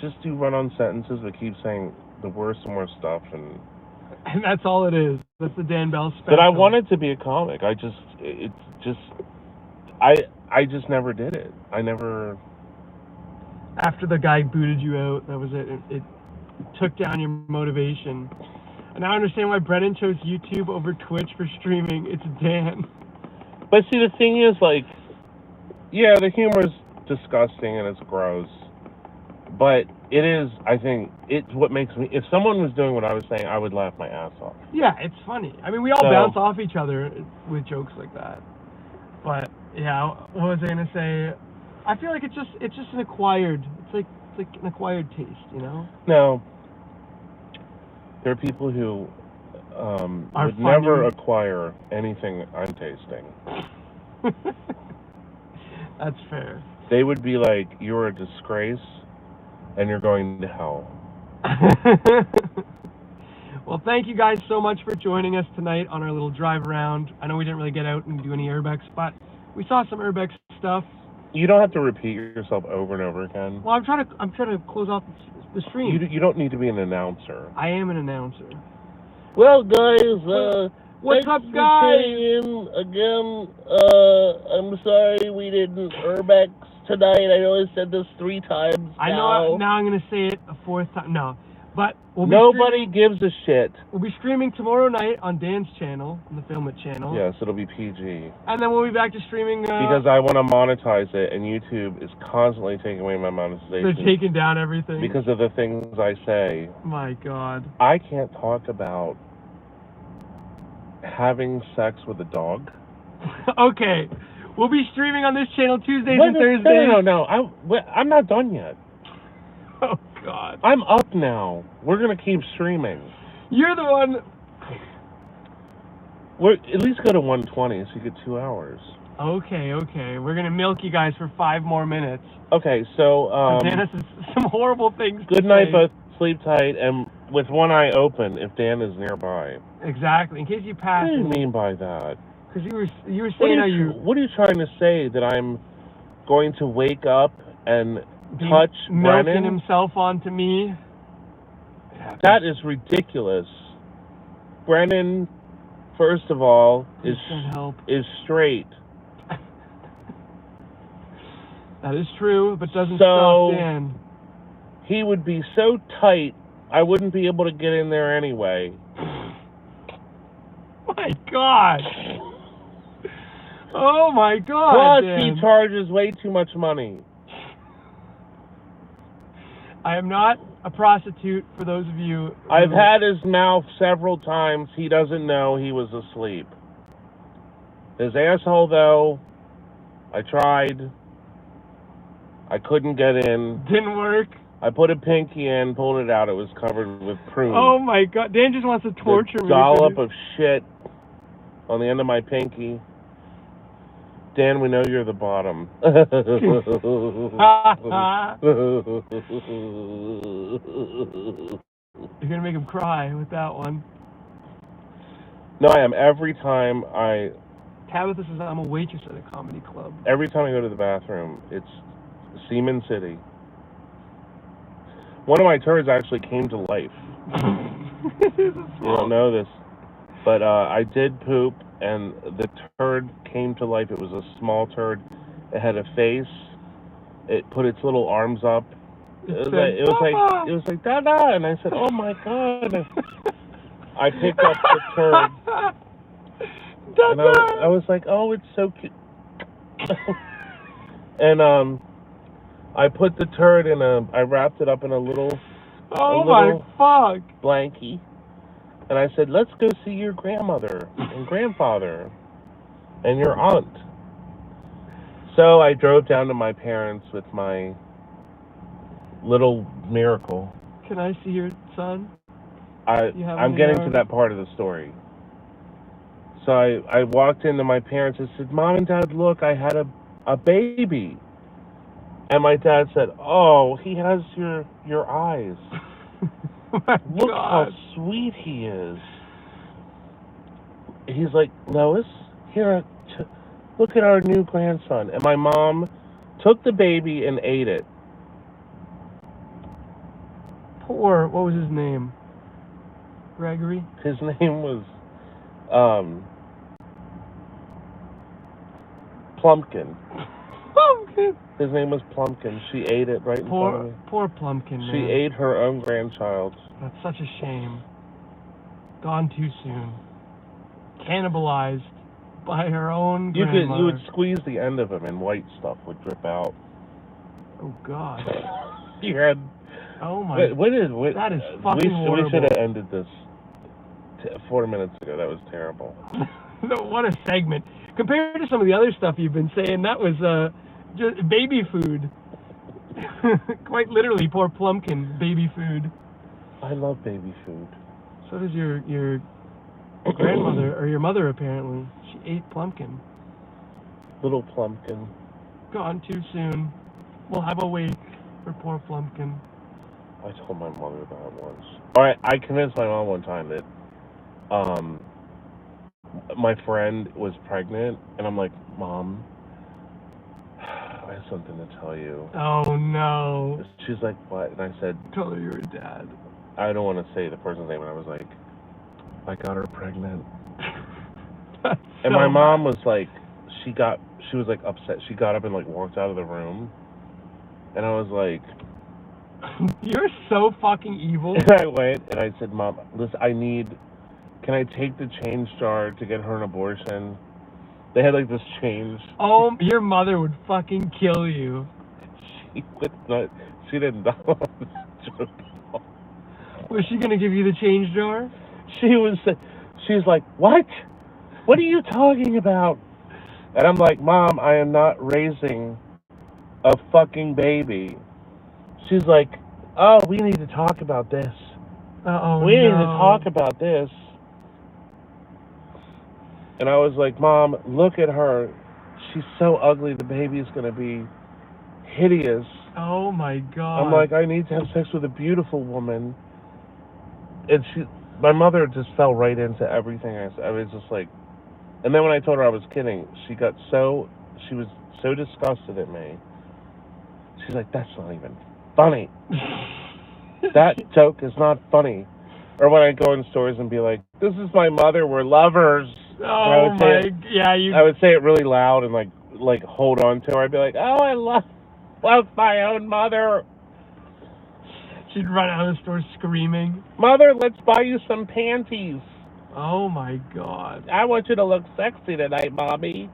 just do run-on sentences that keep saying the worst and worst stuff, and that's all it is. That's the Dan Bell special. But I wanted to be a comic. I just never did it. I never. After the guy booted you out, that was it. It took down your motivation. And now I understand why Brennan chose YouTube over Twitch for streaming. It's Dan. But see, the thing is, like, yeah, the humor is disgusting and it's gross. But it is, I think, it's what makes me... If someone was doing what I was saying, I would laugh my ass off. Yeah, it's funny. I mean, we all bounce off each other with jokes like that. But, yeah, what was I going to say? I feel like it's just an acquired... It's like an acquired taste, you know? No. There are people who would never acquire anything I'm tasting. That's fair. They would be like, "You're a disgrace, and you're going to hell." Well, thank you guys so much for joining us tonight on our little drive around. I know we didn't really get out and do any Urbex, but we saw some Urbex stuff. You don't have to repeat yourself over and over again. Well, I'm trying to close off the stream. You don't need to be an announcer. I am an announcer. Well, guys, What's Thanks up, for guys? tuning in again. I'm sorry we didn't Urbex tonight. I know I said this 3 times I know. Now I'm gonna say it a 4th time. No, but nobody gives a shit. We'll be streaming tomorrow night on Dan's channel, on the Film It channel. Yes, it'll be PG. And then we'll be back to streaming. Because I want to monetize it, and YouTube is constantly taking away my monetization. They're taking down everything. Because of the things I say. My God. I can't talk about having sex with a dog. Okay. We'll be streaming on this channel Tuesdays and Thursdays. No. I'm not done yet. Oh, God. I'm up now. We're going to keep streaming. You're the one. At least go to 120 so you get 2 hours. Okay. We're going to milk you guys for 5 more minutes. Okay, so... Dan has some horrible things to say. Good night, both. Sleep tight, and with one eye open if Dan is nearby. Exactly. In case you pass. What do you mean by that? Because you were saying how you... What are you trying to say? That I'm going to wake up and touch milking Brennan? Himself onto me? Yeah, that is ridiculous. Brennan, first of all, is straight. That is true, but doesn't stop Dan. He would be so tight, I wouldn't be able to get in there anyway. My God. Oh my God. Plus, he charges way too much money. I am not a prostitute, for those of you. I've had his mouth several times. He doesn't know he was asleep. His asshole, though, I tried. I couldn't get in. Didn't work. I put a pinky in, pulled it out. It was covered with prune. Oh my God. Dan just wants to torture me. Dollop of shit on the end of my pinky. Dan, we know you're the bottom. You're going to make him cry with that one. No, I am. Every time Tabitha says I'm a waitress at a comedy club. Every time I go to the bathroom, it's Semen City. One of my turds actually came to life. You don't know this. But I did poop, and the turd came to life. It was a small turd. It had a face. It put its little arms up. It was like Dada, and I said, "Oh my God!" I picked up the turd, and I was like, "Oh, it's so cute." And I put the turd I wrapped it up in a little blankie. And I said, let's go see your grandmother and grandfather and your aunt. So I drove down to my parents with my little miracle. Can I see your son? I'm getting to that part of the story. So I walked into my parents and said, Mom and Dad, look, I had a baby. And my dad said, oh, he has your eyes. Look how sweet he is. He's like, Lois, here, look at our new grandson. And my mom took the baby and ate it. What was his name? Gregory? His name was Plumpkin. Plumpkin! His name was Plumpkin. She ate it right in front of me. Poor Plumpkin, man. She ate her own grandchild. That's such a shame. Gone too soon. Cannibalized by her own grandmother. You would squeeze the end of him and white stuff would drip out. Oh, God. You had... Oh, my... That is fucking horrible. We should have ended this 4 minutes ago. That was terrible. No, what a segment. Compared to some of the other stuff you've been saying, that was just baby food. Quite literally, poor Plumpkin, baby food. I love baby food. So does your grandmother, or your mother apparently. She ate Plumpkin. Little Plumpkin. Gone too soon. We'll have a wake for poor Plumpkin. I told my mother that once. Alright, I convinced my mom one time that my friend was pregnant, and I'm like, Mom, I have something to tell you. Oh, no. She's like, what? And I said, tell her you're a dad. I don't want to say the person's name, and I was like, I got her pregnant. And my mom was like, she was like upset. She got up and like walked out of the room. And I was like, you're so fucking evil. and I went and I said, Mom, listen, can I take the change jar to get her an abortion? They had like this change. Oh, your mother would fucking kill you. She would not, she didn't know. Was she gonna give you the change jar? She's like, what? What are you talking about? And I'm like, Mom, I am not raising a fucking baby. She's like, oh, we need to talk about this. We need to talk about this. And I was like, Mom, look at her. She's so ugly. The baby's going to be hideous. Oh, my God. I'm like, I need to have sex with a beautiful woman. And my mother just fell right into everything I said. I was just like, and then when I told her I was kidding, she was so disgusted at me. She's like, that's not even funny. That joke is not funny. Or when I go in stores and be like, this is my mother, we're lovers. Oh my, I would say it really loud and like hold on to her. I'd be like, oh, I love my own mother. She'd run out of the store screaming, Mother, let's buy you some panties. Oh my God. I want you to look sexy tonight, Mommy.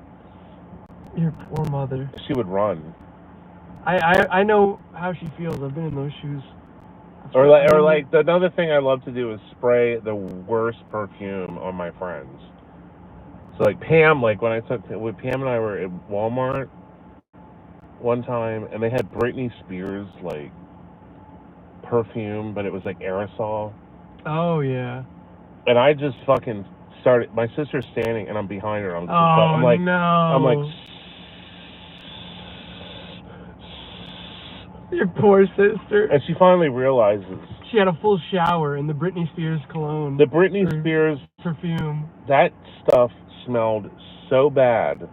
Your poor mother. She would run. I know how she feels. I've been in those shoes. Or like another thing I love to do is spray the worst perfume on my friends. So like Pam, Pam and I were at Walmart one time, and they had Britney Spears like perfume, but it was like aerosol. Oh yeah. And I just fucking started. My sister's standing, and I'm behind her. I'm like, no. I'm like. Your poor sister. And she finally realizes. She had a full shower in the Britney Spears cologne. The Britney Spears perfume. That stuff smelled so bad.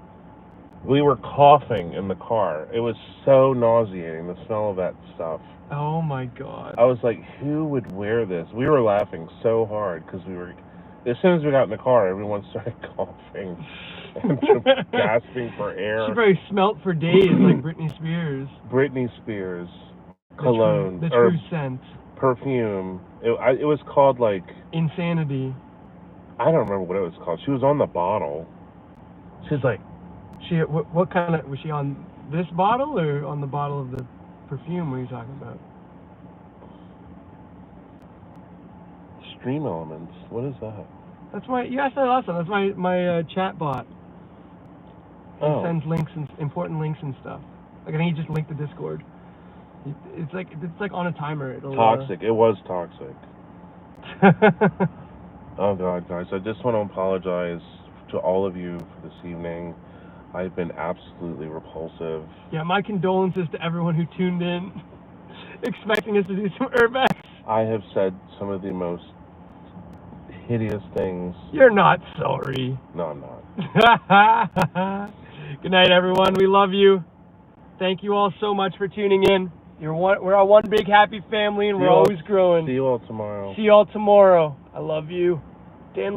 We were coughing in the car. It was so nauseating, the smell of that stuff. Oh my God. I was like, who would wear this? We were laughing so hard because as soon as we got in the car, everyone started coughing and gasping for air. She probably smelt for days like Britney Spears. Britney Spears cologne. The true scent. Perfume. It was called like... Insanity. I don't remember what it was called. She was on the bottle. She's like... What kind of... Was she on this bottle or on the bottle of the perfume were you talking about? Stream Elements. What is that? That's you asked that last time. That's my chat bot. He sends links and important links and stuff. Like I think he just linked the Discord. It's like on a timer. It'll, toxic. It was toxic. Oh God, guys! I just want to apologize to all of you for this evening. I've been absolutely repulsive. Yeah, my condolences to everyone who tuned in, expecting us to do some Urbex. I have said some of the most hideous things. You're not sorry. No, I'm not. Good night, everyone. We love you. Thank you all so much for tuning in. We're all one big happy family, and we're always growing. See you all tomorrow. See you all tomorrow. I love you. Dan.